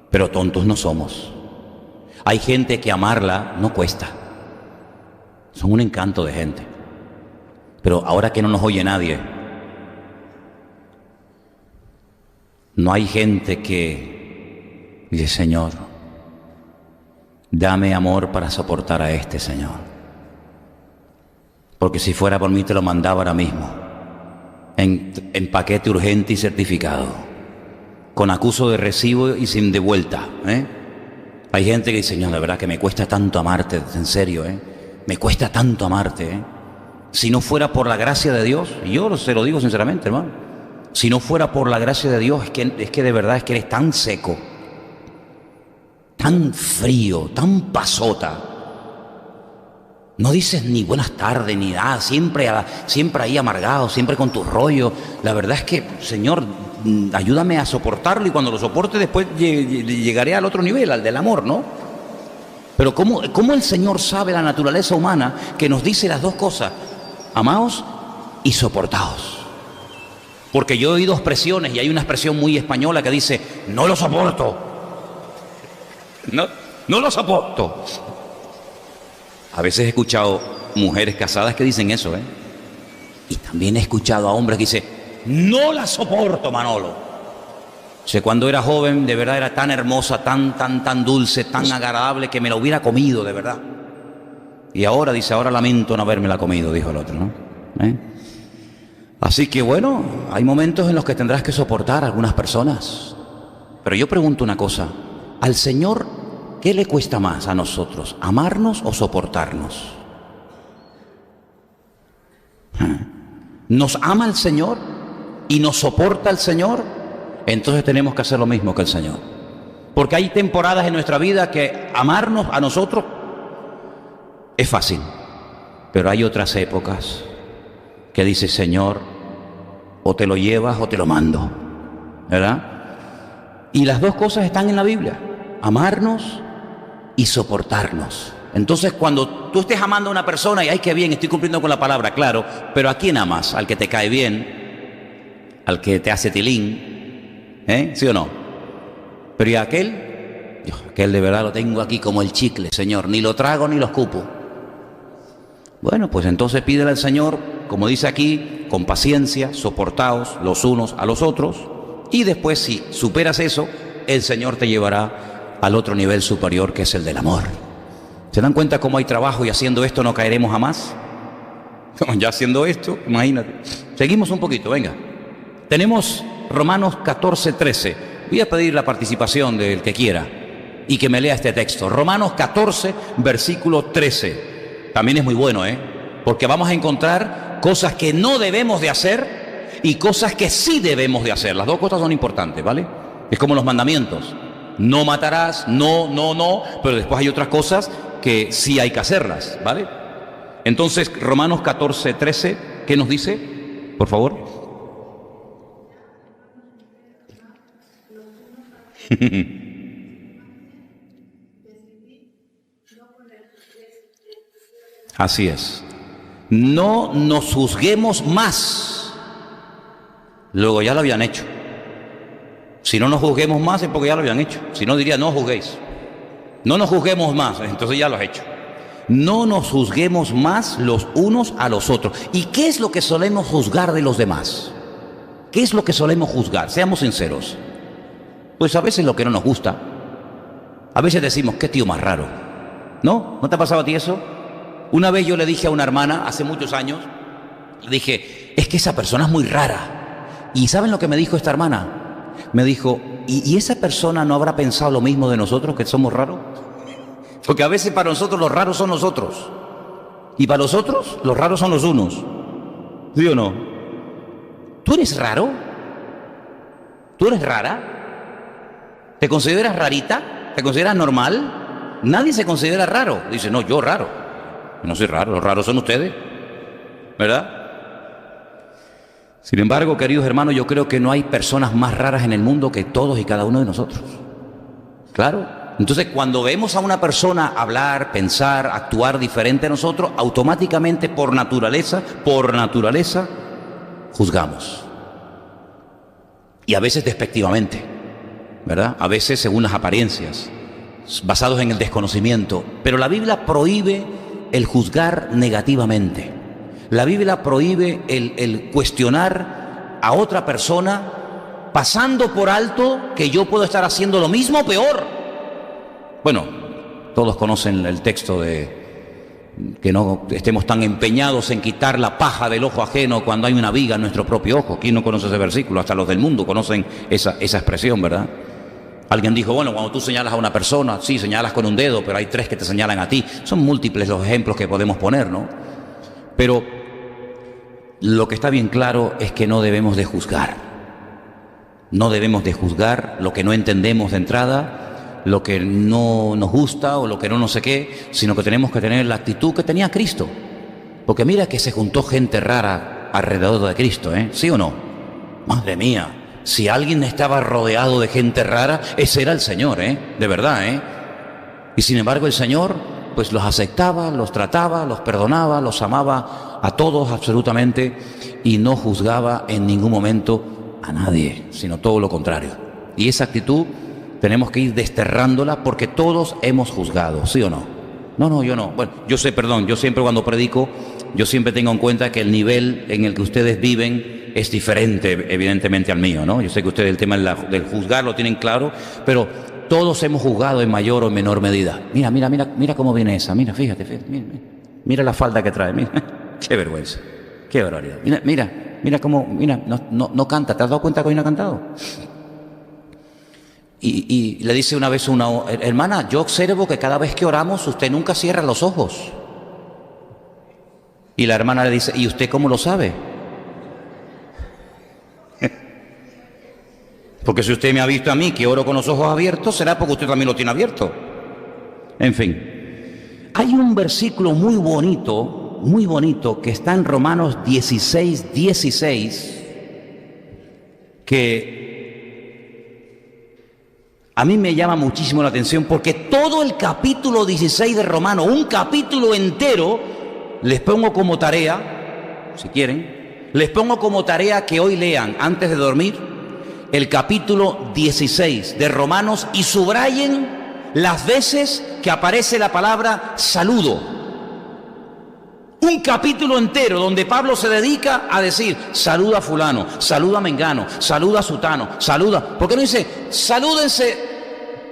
pero tontos no somos. Hay gente que amarla no cuesta. Son un encanto de gente. Pero ahora que no nos oye nadie, no hay gente que dice, Señor, dame amor para soportar a este, Señor. Porque si fuera por mí te lo mandaba ahora mismo, en paquete urgente y certificado, con acuso de recibo y sin devuelta, ¿eh? Hay gente que dice, Señor, de verdad que me cuesta tanto amarte, en serio, me cuesta tanto amarte, Si no fuera por la gracia de Dios, y yo se lo digo sinceramente, hermano, si no fuera por la gracia de Dios, es que de verdad es que eres tan seco, tan frío, tan pasota. No dices ni buenas tardes ni nada, siempre ahí amargado, siempre con tu rollo. La verdad es que, Señor, ayúdame a soportarlo, y cuando lo soporte después llegaré al otro nivel, al del amor, ¿no? Pero ¿cómo el Señor sabe la naturaleza humana que nos dice las dos cosas? Amaos y soportaos. Porque yo he oído expresiones, y hay una expresión muy española que dice, no lo soporto. No lo soporto. A veces he escuchado mujeres casadas que dicen eso, Y también he escuchado a hombres que dicen, no la soporto, Manolo. O sea, cuando era joven, de verdad era tan hermosa, tan dulce, tan agradable, que me la hubiera comido, de verdad. Y ahora, dice, ahora lamento no habérmela comido, dijo el otro, ¿no? Así que bueno, hay momentos en los que tendrás que soportar a algunas personas. Pero yo pregunto una cosa, al Señor, ¿qué le cuesta más a nosotros? ¿Amarnos o soportarnos? ¿Nos ama el Señor y nos soporta el Señor? Entonces tenemos que hacer lo mismo que el Señor. Porque hay temporadas en nuestra vida que amarnos a nosotros es fácil, pero hay otras épocas que dice, Señor, o te lo llevas o te lo mando, ¿verdad? Y las dos cosas están en la Biblia, amarnos y soportarnos. Entonces, cuando tú estés amando a una persona y ay, qué bien, estoy cumpliendo con la palabra, claro, pero ¿a quién amas? ¿Al que te cae bien? ¿Al que te hace tilín? ¿Sí o no? Pero ¿y a aquel? Aquel de verdad lo tengo aquí como el chicle, Señor, ni lo trago ni lo escupo. Bueno, pues entonces pídele al Señor, como dice aquí, con paciencia, soportaos los unos a los otros, y después, si superas eso, el Señor te llevará al otro nivel superior, que es el del amor. ¿Se dan cuenta cómo hay trabajo y haciendo esto no caeremos jamás? Ya haciendo esto, imagínate. Seguimos un poquito, venga. Tenemos Romanos 14:13. Voy a pedir la participación del que quiera y que me lea este texto. Romanos 14, versículo 13. También es muy bueno, porque vamos a encontrar cosas que no debemos de hacer y cosas que sí debemos de hacer. Las dos cosas son importantes, ¿vale? Es como los mandamientos. No matarás, no, pero después hay otras cosas que sí hay que hacerlas, ¿vale? Entonces, Romanos 14:13, ¿qué nos dice? Por favor. Así es. No nos juzguemos más. Luego ya lo habían hecho. Si no nos juzguemos más es porque ya lo habían hecho. Si no, diría no juzguéis. No nos juzguemos más, entonces ya lo has hecho. No nos juzguemos más los unos a los otros. ¿Y qué es lo que solemos juzgar de los demás? ¿Qué es lo que solemos juzgar? Seamos sinceros. Pues a veces lo que no nos gusta. A veces decimos, qué tío más raro. ¿No? ¿No te ha pasado a ti eso? Una vez yo le dije a una hermana, hace muchos años, le dije, es que esa persona es muy rara. ¿Y saben lo que me dijo esta hermana? Me dijo, ¿y esa persona no habrá pensado lo mismo de nosotros, que somos raros? Porque a veces para nosotros los raros son nosotros. Y para los otros, los raros son los unos. ¿Sí o no? ¿Tú eres raro? ¿Tú eres rara? ¿Te consideras rarita? ¿Te consideras normal? Nadie se considera raro. Dice, no, yo raro. No soy raro, los raros son ustedes, ¿verdad? Sin embargo, queridos hermanos, yo creo que no hay personas más raras en el mundo que todos y cada uno de nosotros. Claro. Entonces, cuando vemos a una persona hablar, pensar, actuar diferente a nosotros, automáticamente, por naturaleza, juzgamos. y a veces despectivamente, ¿verdad? A veces según las apariencias, basados en el desconocimiento. Pero la Biblia prohíbe el juzgar negativamente. La Biblia prohíbe el cuestionar a otra persona pasando por alto que yo puedo estar haciendo lo mismo o peor. Bueno, todos conocen el texto de que no estemos tan empeñados en quitar la paja del ojo ajeno cuando hay una viga en nuestro propio ojo. ¿Quién no conoce ese versículo? Hasta los del mundo conocen esa expresión, ¿verdad? Alguien dijo, bueno, cuando tú señalas a una persona, sí, señalas con un dedo, pero hay tres que te señalan a ti. Son múltiples los ejemplos que podemos poner, ¿no? Pero lo que está bien claro es que no debemos de juzgar. No debemos de juzgar lo que no entendemos de entrada, lo que no nos gusta o lo que no sé qué, sino que tenemos que tener la actitud que tenía Cristo. Porque mira que se juntó gente rara alrededor de Cristo, ¿eh? ¿Sí o no? Madre mía. Si alguien estaba rodeado de gente rara, ese era el Señor, de verdad, Y sin embargo el Señor, pues los aceptaba, los trataba, los perdonaba, los amaba a todos absolutamente y no juzgaba en ningún momento a nadie, sino todo lo contrario. Y esa actitud tenemos que ir desterrándola porque todos hemos juzgado, ¿sí o no? No, yo no. Bueno, yo sé, perdón, yo siempre cuando predico, yo siempre tengo en cuenta que el nivel en el que ustedes viven es diferente, evidentemente, al mío, ¿no? Yo sé que ustedes el tema del juzgar lo tienen claro, pero todos hemos juzgado en mayor o menor medida. Mira cómo viene esa, fíjate, mira la falda que trae, mira, qué vergüenza, qué barbaridad. Mira cómo, no canta, ¿te has dado cuenta que hoy no ha cantado? Y le dice una vez una hermana, yo observo que cada vez que oramos usted nunca cierra los ojos. Y la hermana le dice, ¿y usted cómo lo sabe? Porque si usted me ha visto a mí que oro con los ojos abiertos, será porque usted también lo tiene abierto. En fin, hay un versículo muy bonito, que está en Romanos 16:16, que a mí me llama muchísimo la atención, porque todo el capítulo 16 de Romanos, un capítulo entero, les pongo como tarea, si quieren, les pongo como tarea que hoy lean antes de dormir el capítulo 16 de Romanos y subrayen las veces que aparece la palabra saludo. Un capítulo entero donde Pablo se dedica a decir, saluda a fulano, saluda a mengano, saluda a sutano, saluda. ¿Por qué no dice, salúdense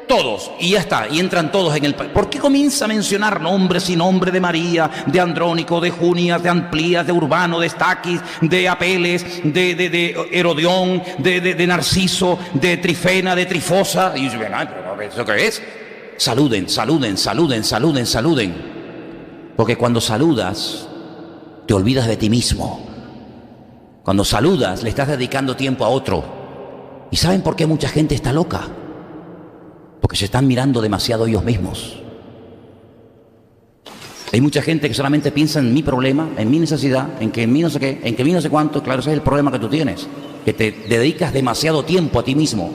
todos? Y ya está, y entran todos en el... ¿Por qué comienza a mencionar nombres y nombre de María, de Andrónico, de Junias, de Amplías, de Urbano, de Estaquis, de Apeles, de Herodión, de Narciso, de Trifena, de Trifosa? Y yo, pero ¿eso qué es? Saluden. Porque cuando saludas, te olvidas de ti mismo. Cuando saludas, le estás dedicando tiempo a otro. ¿Y saben por qué mucha gente está loca? Porque se están mirando demasiado ellos mismos. Hay mucha gente que solamente piensa en mi problema, en mi necesidad, en que en mí no sé qué, en que en mí no sé cuánto. Claro, ese es el problema que tú tienes, que te dedicas demasiado tiempo a ti mismo.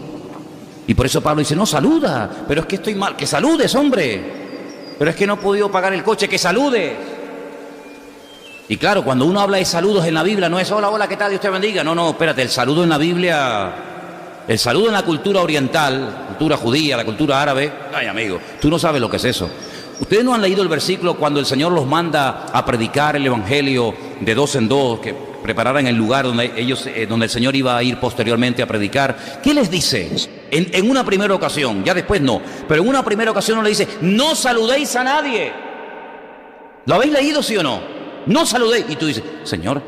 Y por eso Pablo dice, no, saluda, pero es que estoy mal, que saludes, hombre. Pero es que no he podido pagar el coche, que saludes. Y claro, cuando uno habla de saludos en la Biblia, no es hola, ¿qué tal? Dios te bendiga. No, espérate, el saludo en la Biblia... El saludo en la cultura oriental, cultura judía, la cultura árabe, ay amigo, tú no sabes lo que es eso. Ustedes no han leído el versículo cuando el Señor los manda a predicar el evangelio de dos en dos, que prepararan el lugar donde el Señor iba a ir posteriormente a predicar. ¿Qué les dice? En una primera ocasión, ya después no, pero en una primera ocasión no le dice, no saludéis a nadie. ¿Lo habéis leído, sí o no? No saludéis. Y tú dices, Señor,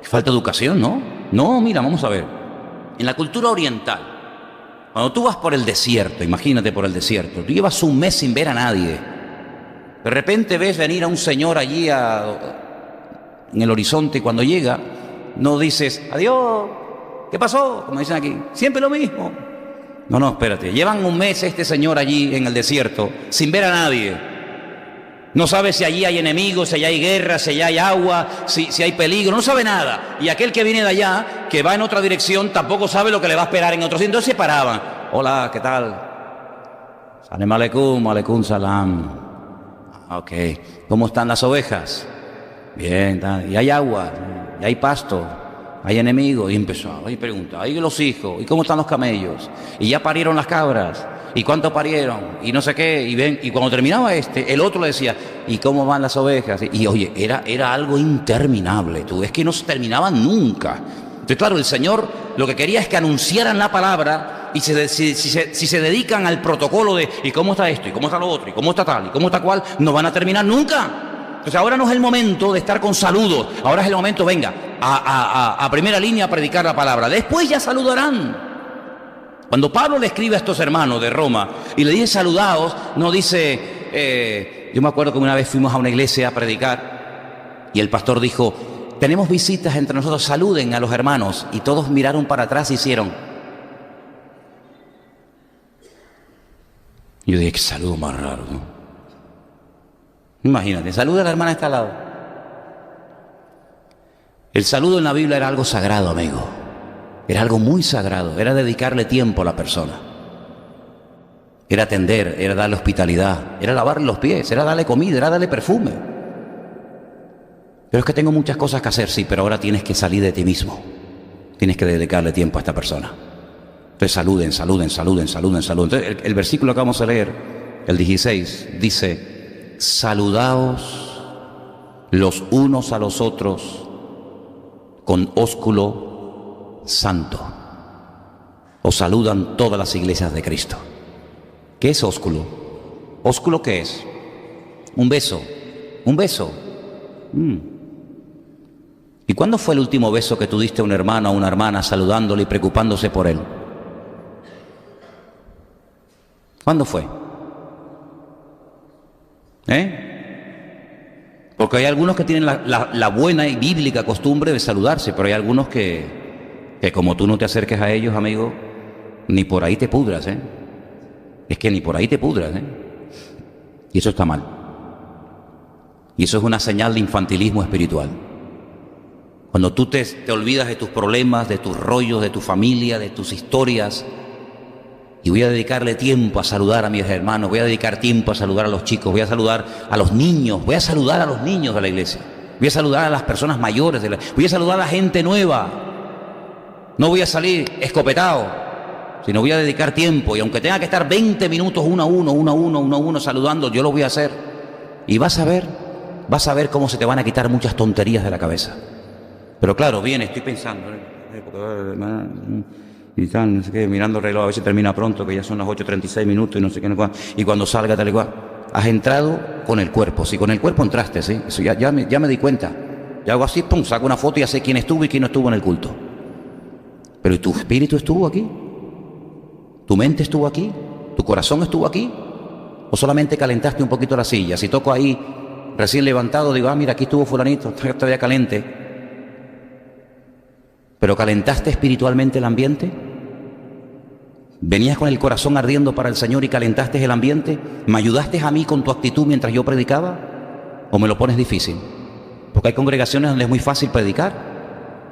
falta educación, ¿no? No, mira, vamos a ver. En la cultura oriental, cuando tú vas por el desierto, imagínate por el desierto, tú llevas un mes sin ver a nadie. De repente ves venir a un señor allí en el horizonte y cuando llega, no dices, adiós, ¿qué pasó? Como dicen aquí, siempre lo mismo. No, espérate, llevan un mes este señor allí en el desierto sin ver a nadie. No sabe si allí hay enemigos, si allá hay guerra, si allá hay agua, si hay peligro, no sabe nada. Y aquel que viene de allá, que va en otra dirección, tampoco sabe lo que le va a esperar en otro sitio. Entonces se paraban. Hola, ¿qué tal? Salam aleikum salam. Ok. ¿Cómo están las ovejas? Bien. ¿Y hay agua? ¿Y hay pasto? hay enemigos. Y empezaba y preguntaba, ¿y los hijos? ¿Y cómo están los camellos? Y ya parieron las cabras. ¿Y cuánto parieron? Y no sé qué. Y cuando terminaba el otro le decía, ¿y cómo van las ovejas? Y oye, era algo interminable. Tú ves que no se terminaba nunca. Entonces, claro, el Señor lo que quería es que anunciaran la palabra. Y si se dedican al protocolo de ¿y cómo está esto? ¿Y cómo está lo otro? ¿Y cómo está tal? ¿Y cómo está cual? No van a terminar nunca. Entonces ahora no es el momento de estar con saludos. Ahora es el momento, venga, a primera línea a predicar la palabra. Después ya saludarán. Cuando Pablo le escribe a estos hermanos de Roma y le dice saludaos, no dice, yo me acuerdo que una vez fuimos a una iglesia a predicar y el pastor dijo, tenemos visitas entre nosotros, saluden a los hermanos. Y todos miraron para atrás y hicieron. Yo dije, qué saludo más raro, ¿no? Imagínate, saluda a la hermana que está al lado. El saludo en la Biblia era algo sagrado, amigo. Era algo muy sagrado, era dedicarle tiempo a la persona. Era atender, era darle hospitalidad, era lavarle los pies, era darle comida, era darle perfume. Pero es que tengo muchas cosas que hacer, sí, pero ahora tienes que salir de ti mismo. Tienes que dedicarle tiempo a esta persona. Entonces saluden. Entonces el versículo que vamos a leer, el 16, dice, saludaos los unos a los otros con ósculo santo. Os saludan todas las iglesias de Cristo. ¿Qué es ósculo? ¿Ósculo qué es? Un beso. ¿Y cuándo fue el último beso que tú diste a un hermano o a una hermana saludándole y preocupándose por él? ¿Cuándo fue? Porque hay algunos que tienen la buena y bíblica costumbre de saludarse, pero hay algunos que como tú no te acerques a ellos, amigo, ni por ahí te pudras, Es que ni por ahí te pudras, Y eso está mal. Y eso es una señal de infantilismo espiritual. Cuando tú te olvidas de tus problemas, de tus rollos, de tu familia, de tus historias, y voy a dedicarle tiempo a saludar a mis hermanos, voy a dedicar tiempo a saludar a los chicos, voy a saludar a los niños, voy a saludar a los niños de la iglesia, voy a saludar a las personas mayores, voy a saludar a la gente nueva. No voy a salir escopetado, sino voy a dedicar tiempo, y aunque tenga que estar 20 minutos uno a uno saludando, yo lo voy a hacer. Y vas a ver cómo se te van a quitar muchas tonterías de la cabeza. Pero claro, bien, estoy pensando, y tal, no sé qué, mirando el reloj, a veces termina pronto, que ya son las 8:36 minutos y no sé qué, y cuando salga tal y cual. Has entrado con el cuerpo, sí, con el cuerpo entraste, sí, eso ya me di cuenta. Ya hago así, pum, saco una foto y ya sé quién estuvo y quién no estuvo en el culto. Pero ¿y tu espíritu estuvo aquí? ¿Tu mente estuvo aquí? ¿Tu corazón estuvo aquí? ¿O solamente calentaste un poquito la silla? Si toco ahí, recién levantado, digo, mira, aquí estuvo fulanito, todavía caliente. ¿Pero calentaste espiritualmente el ambiente? ¿Venías con el corazón ardiendo para el Señor y calentaste el ambiente? ¿Me ayudaste a mí con tu actitud mientras yo predicaba? ¿O me lo pones difícil? Porque hay congregaciones donde es muy fácil predicar.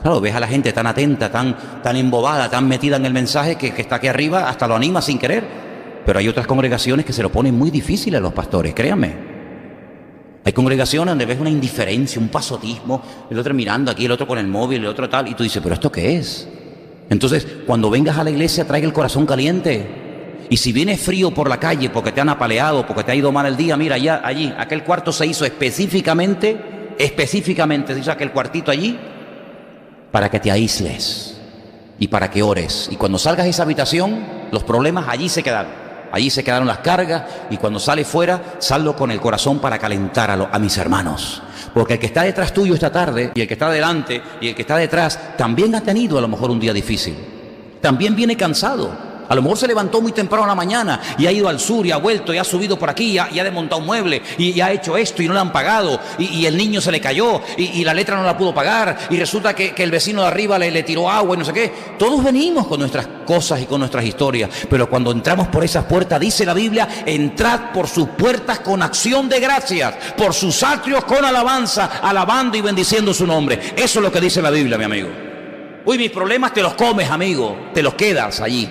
Claro, ves a la gente tan atenta, tan embobada, tan metida en el mensaje que está aquí arriba, hasta lo anima sin querer. Pero hay otras congregaciones que se lo ponen muy difícil a los pastores, créanme. Hay congregaciones donde ves una indiferencia, un pasotismo, el otro mirando aquí, el otro con el móvil, el otro tal, y tú dices, ¿pero esto qué es? Entonces, cuando vengas a la iglesia, traiga el corazón caliente. Y si vienes frío por la calle porque te han apaleado, porque te ha ido mal el día, mira, ya allí, aquel cuarto se hizo específicamente se hizo aquel cuartito allí para que te aísles y para que ores. Y cuando salgas de esa habitación, los problemas allí se quedaron. Allí se quedaron las cargas, y cuando sales fuera, salgo con el corazón para calentar a mis hermanos. Porque el que está detrás tuyo esta tarde, y el que está delante, y el que está detrás, también ha tenido a lo mejor un día difícil. También viene cansado. A lo mejor se levantó muy temprano en la mañana y ha ido al sur y ha vuelto y ha subido por aquí y ha desmontado un mueble y ha hecho esto y no le han pagado y el niño se le cayó y la letra no la pudo pagar y resulta que el vecino de arriba le tiró agua y no sé qué. Todos venimos con nuestras cosas y con nuestras historias, pero cuando entramos por esas puertas, dice la Biblia, entrad por sus puertas con acción de gracias, por sus atrios con alabanza, alabando y bendiciendo su nombre. Eso es lo que dice la Biblia, mi amigo. Uy, mis problemas te los comes, amigo, te los quedas allí.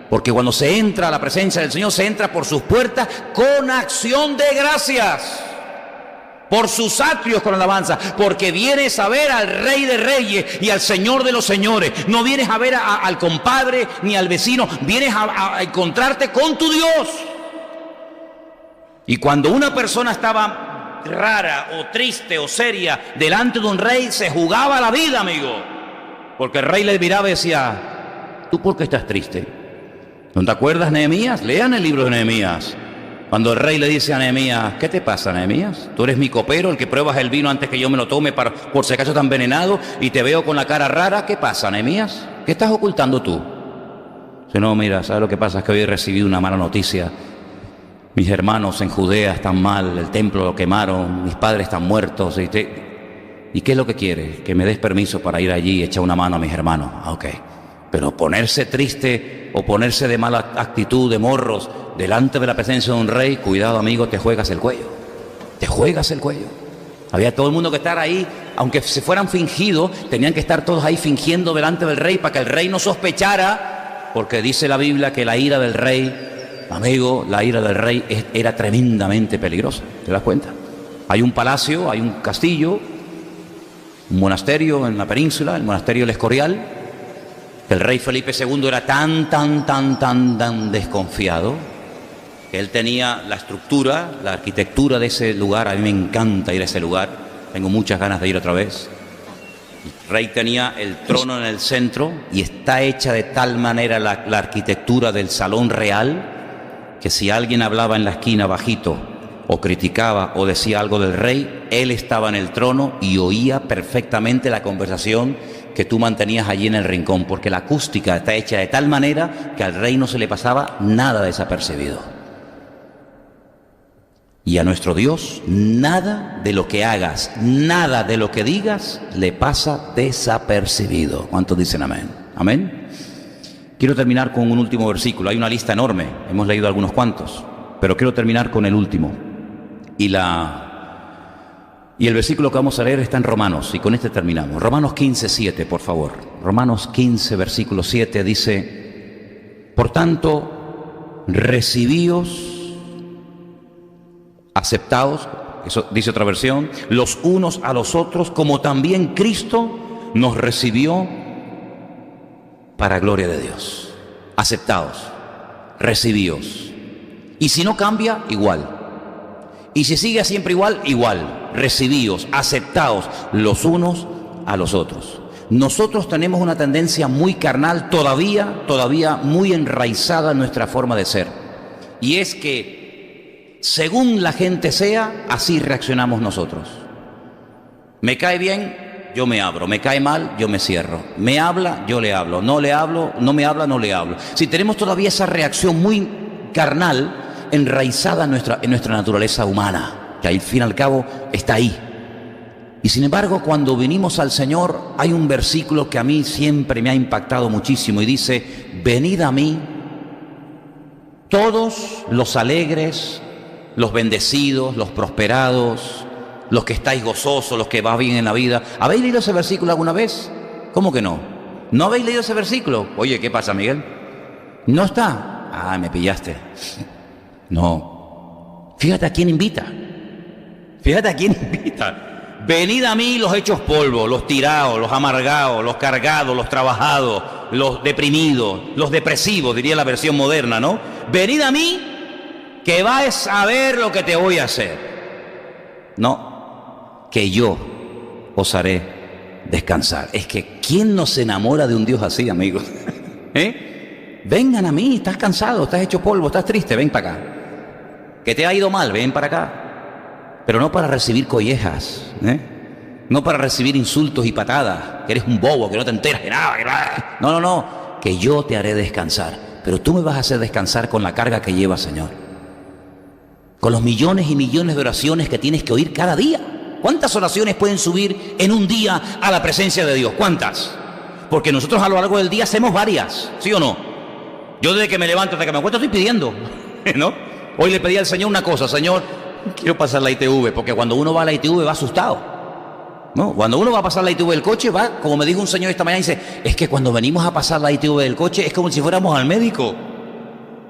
Porque cuando se entra a la presencia del Señor, se entra por sus puertas con acción de gracias. por sus atrios con alabanza, porque vienes a ver al Rey de Reyes y al Señor de los Señores. No vienes a ver al compadre ni al vecino, vienes a encontrarte con tu Dios. Y cuando una persona estaba rara o triste o seria delante de un rey, se jugaba la vida, amigo. Porque el rey le miraba y decía: ¿tú por qué estás triste? ¿No te acuerdas, Nehemías? Lean el libro de Nehemías. Cuando el rey le dice a Nehemías: ¿qué te pasa, Nehemías? Tú eres mi copero, el que pruebas el vino antes que yo me lo tome por si acaso está envenenado, y te veo con la cara rara. ¿Qué pasa, Nehemías? ¿Qué estás ocultando tú? Dice: no, mira, ¿sabes lo que pasa? Es que hoy he recibido una mala noticia. Mis hermanos en Judea están mal, el templo lo quemaron, mis padres están muertos. ¿Y qué es lo que quieres? Que me des permiso para ir allí y echar una mano a mis hermanos. Ok. Pero ponerse triste o ponerse de mala actitud, de morros, delante de la presencia de un rey, cuidado, amigo, te juegas el cuello. Te juegas el cuello. Había todo el mundo que estar ahí, aunque se fueran fingidos, tenían que estar todos ahí fingiendo delante del rey para que el rey no sospechara, porque dice la Biblia que la ira del rey, amigo, la ira del rey era tremendamente peligrosa. ¿Te das cuenta? Hay un palacio, hay un castillo, un monasterio en la península, el monasterio del Escorial. El rey Felipe II era tan desconfiado que él tenía la estructura, la arquitectura de ese lugar. A mí me encanta ir a ese lugar, tengo muchas ganas de ir otra vez. El rey tenía el trono en el centro y está hecha de tal manera la arquitectura del salón real que si alguien hablaba en la esquina bajito o criticaba o decía algo del rey, él estaba en el trono y oía perfectamente la conversación que tú mantenías allí en el rincón, porque la acústica está hecha de tal manera que al rey no se le pasaba nada desapercibido. Y a nuestro Dios, nada de lo que hagas, nada de lo que digas, le pasa desapercibido. ¿Cuántos dicen amén? Amén. Quiero terminar con un último versículo. Hay una lista enorme, hemos leído algunos cuantos, pero quiero terminar con el último. Y el versículo que vamos a leer está en Romanos, y con este terminamos. Romanos 15:7, por favor. Romanos 15, versículo 7 dice: por tanto, recibíos, aceptaos, eso dice otra versión, los unos a los otros, como también Cristo nos recibió para gloria de Dios. Aceptaos, recibíos. Y si no cambia, igual. Y si sigue siempre igual, igual. Recibíos, aceptaos los unos a los otros. Nosotros tenemos una tendencia muy carnal, todavía muy enraizada en nuestra forma de ser. Y es que, según la gente sea, así reaccionamos nosotros. Me cae bien, yo me abro. Me cae mal, yo me cierro. Me habla, yo le hablo. No le hablo, no me habla, no le hablo. Si tenemos todavía esa reacción muy carnal, enraizada en nuestra naturaleza humana, que al fin y al cabo está ahí. Y sin embargo, cuando venimos al Señor, hay un versículo que a mí siempre me ha impactado muchísimo y dice: venid a mí todos los alegres, los bendecidos, los prosperados, los que estáis gozosos, los que va bien en la vida. ¿Habéis leído ese versículo alguna vez? ¿Cómo que no? ¿No habéis leído ese versículo? Oye, ¿qué pasa, Miguel? ¿No está? Ah, me pillaste. No. Fíjate a quién invita. Fíjate a quién invita. Venid a mí los hechos polvo, los tirados, los amargados, los cargados, los trabajados, los deprimidos, los depresivos, diría la versión moderna, ¿no? Venid a mí, que vais a ver lo que te voy a hacer. No, que yo os haré descansar. Es que ¿quién no se enamora de un Dios así, amigos? Vengan a mí, estás cansado, estás hecho polvo, estás triste, ven para acá. Que te ha ido mal, ven para acá. Pero no para recibir collejas, no para recibir insultos y patadas, que eres un bobo, que no te enteras de nada. No, que yo te haré descansar. Pero tú me vas a hacer descansar con la carga que llevas, Señor. Con los millones y millones de oraciones que tienes que oír cada día. ¿Cuántas oraciones pueden subir en un día a la presencia de Dios? ¿Cuántas? Porque nosotros a lo largo del día hacemos varias, ¿sí o no? Yo desde que me levanto hasta que me acuesto estoy pidiendo, ¿no? Hoy le pedí al Señor una cosa: Señor, quiero pasar la ITV, porque cuando uno va a la ITV va asustado, ¿no? Cuando uno va a pasar la ITV del coche, va, como me dijo un señor esta mañana, dice: es que cuando venimos a pasar la ITV del coche es como si fuéramos al médico,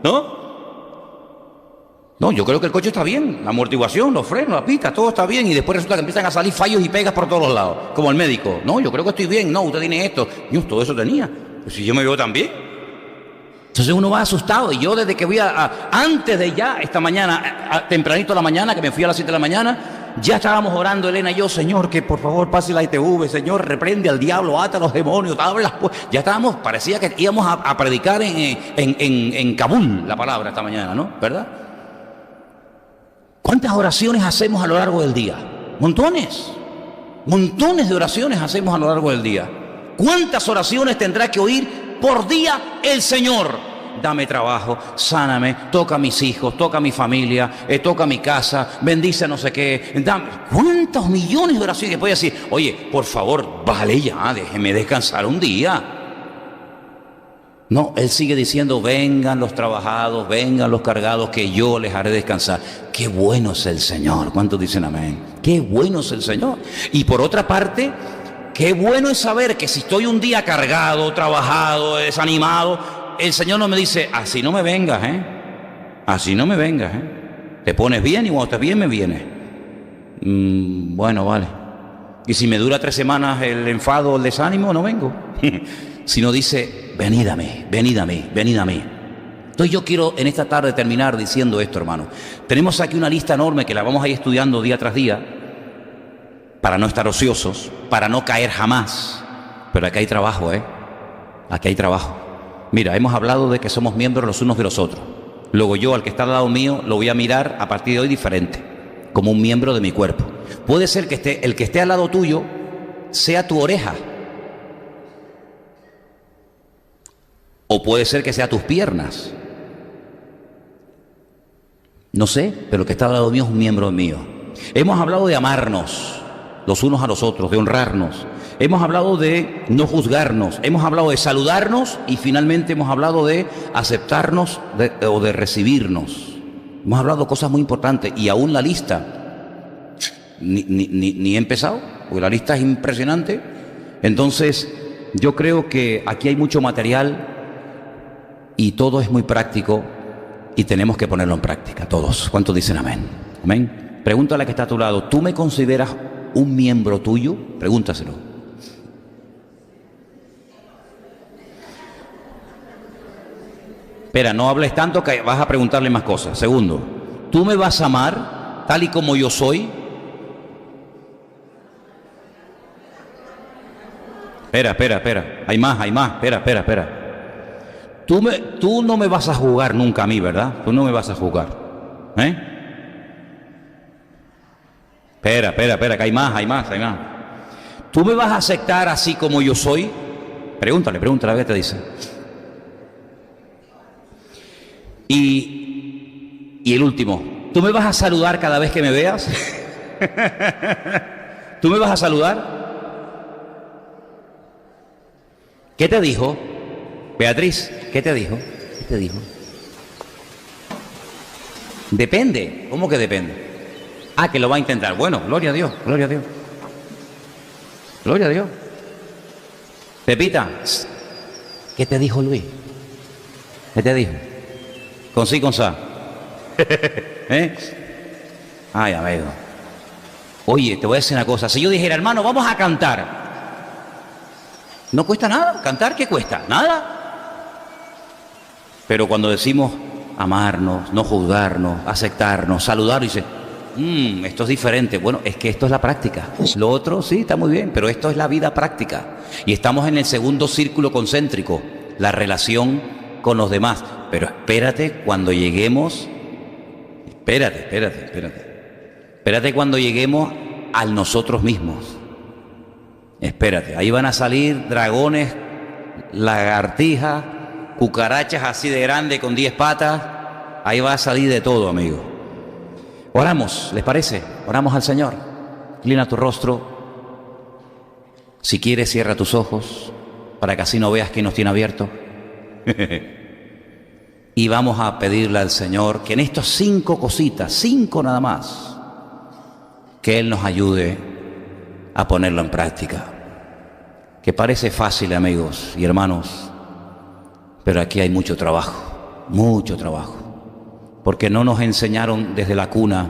¿no? No, yo creo que el coche está bien, la amortiguación, los frenos, la pista, todo está bien, y después resulta que empiezan a salir fallos y pegas por todos los lados, como el médico. No, yo creo que estoy bien, no, usted tiene esto. Yo todo eso tenía. Pues si yo me veo tan bien. Entonces uno va asustado, y yo desde que voy antes de ya, esta mañana, tempranito a la mañana, que me fui a las 7 de la mañana, ya estábamos orando, Elena y yo, Señor, que por favor pase la ITV, Señor, reprende al diablo, ata a los demonios, abre las puertas. Ya estábamos, parecía que íbamos a predicar en Kabul la palabra esta mañana, ¿no? ¿Verdad? ¿Cuántas oraciones hacemos a lo largo del día? Montones. Montones de oraciones hacemos a lo largo del día. ¿Cuántas oraciones tendrá que oír por día el Señor? Dame trabajo, sáname, toca a mis hijos, toca a mi familia, toca a mi casa, bendice no sé qué. Dame. ¿Cuántos millones de oraciones? Puede decir, oye, por favor, vale ya, déjeme descansar un día. No, Él sigue diciendo, vengan los trabajados, vengan los cargados, que yo les haré descansar. Qué bueno es el Señor. ¿Cuántos dicen amén? Qué bueno es el Señor. Y por otra parte, qué bueno es saber que si estoy un día cargado, trabajado, desanimado, el Señor no me dice, así no me vengas, así no me vengas, te pones bien y cuando estás bien me vienes. Bueno, vale. Y si me dura 3 semanas el enfado o el desánimo, no vengo. Sino dice, venid a mí, venid a mí, venid a mí. Entonces yo quiero en esta tarde terminar diciendo esto, hermano. Tenemos aquí una lista enorme que la vamos a ir estudiando día tras día, para no estar ociosos, para no caer jamás. Pero aquí hay trabajo, aquí hay trabajo. Mira, hemos hablado de que somos miembros los unos de los otros. Luego yo, al que está al lado mío, lo voy a mirar a partir de hoy diferente, como un miembro de mi cuerpo. Puede ser que el que esté al lado tuyo sea tu oreja, o puede ser que sea tus piernas. No sé, pero el que está al lado mío es un miembro mío. Hemos hablado de amarnos los unos a los otros, de honrarnos. Hemos hablado de no juzgarnos. Hemos hablado de saludarnos y finalmente hemos hablado de aceptarnos o de recibirnos. Hemos hablado de cosas muy importantes y aún la lista ni he empezado, porque la lista es impresionante. Entonces yo creo que aquí hay mucho material y todo es muy práctico y tenemos que ponerlo en práctica todos. ¿Cuántos dicen amén? Amén. Pregúntale a la que está a tu lado, ¿tú me consideras un miembro tuyo? Pregúntaselo. Espera, no hables tanto que vas a preguntarle más cosas. Segundo, ¿tú me vas a amar tal y como yo soy? Espera. Hay más. Espera. Tú no me vas a juzgar nunca a mí, ¿verdad? Tú no me vas a juzgar. Espera, que hay más. ¿Tú me vas a aceptar así como yo soy? Pregúntale, a ver qué te dice. Y el último, ¿tú me vas a saludar cada vez que me veas? ¿Tú me vas a saludar? ¿Qué te dijo? Beatriz, ¿qué te dijo? Depende. ¿Cómo que depende? Que lo va a intentar. Bueno, gloria a Dios. Pepita, ¿qué te dijo Luis? ¿Qué te dijo? Con sí, con sa. Ay, amigo. Oye, te voy a decir una cosa. Si yo dijera, hermano, vamos a cantar. No cuesta nada. ¿Cantar qué cuesta? Nada. Pero cuando decimos amarnos, no juzgarnos, aceptarnos, saludar, dice, esto es diferente. Bueno, es que esto es la práctica. Lo otro sí, está muy bien, pero esto es la vida práctica. Y estamos en el segundo círculo concéntrico, la relación con los demás. Pero espérate cuando lleguemos, espérate cuando lleguemos al nosotros mismos. Espérate, ahí van a salir dragones, lagartijas, cucarachas así de grande con 10 patas. Ahí va a salir de todo, amigo. Oramos, ¿les parece? Oramos al Señor. Inclina tu rostro. Si quieres, cierra tus ojos para que así no veas quién nos tiene abierto. Y vamos a pedirle al Señor que en estas 5 cositas, 5 nada más, que Él nos ayude a ponerlo en práctica. Que parece fácil, amigos y hermanos, pero aquí hay mucho trabajo, porque no nos enseñaron desde la cuna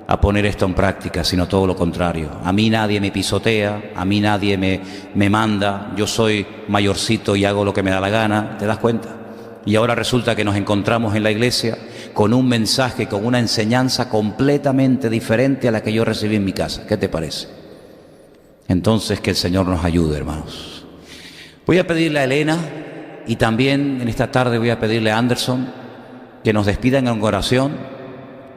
a poner esto en práctica, sino todo lo contrario. A mí nadie me pisotea, a mí nadie me manda, yo soy mayorcito y hago lo que me da la gana, ¿te das cuenta? Y ahora resulta que nos encontramos en la iglesia con un mensaje, con una enseñanza completamente diferente a la que yo recibí en mi casa. ¿Qué te parece? Entonces, que el Señor nos ayude, hermanos. Voy a pedirle a Elena y también en esta tarde voy a pedirle a Anderson que nos despidan en oración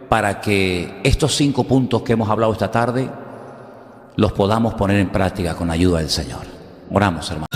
para que estos 5 puntos que hemos hablado esta tarde los podamos poner en práctica con la ayuda del Señor. Oramos, hermanos.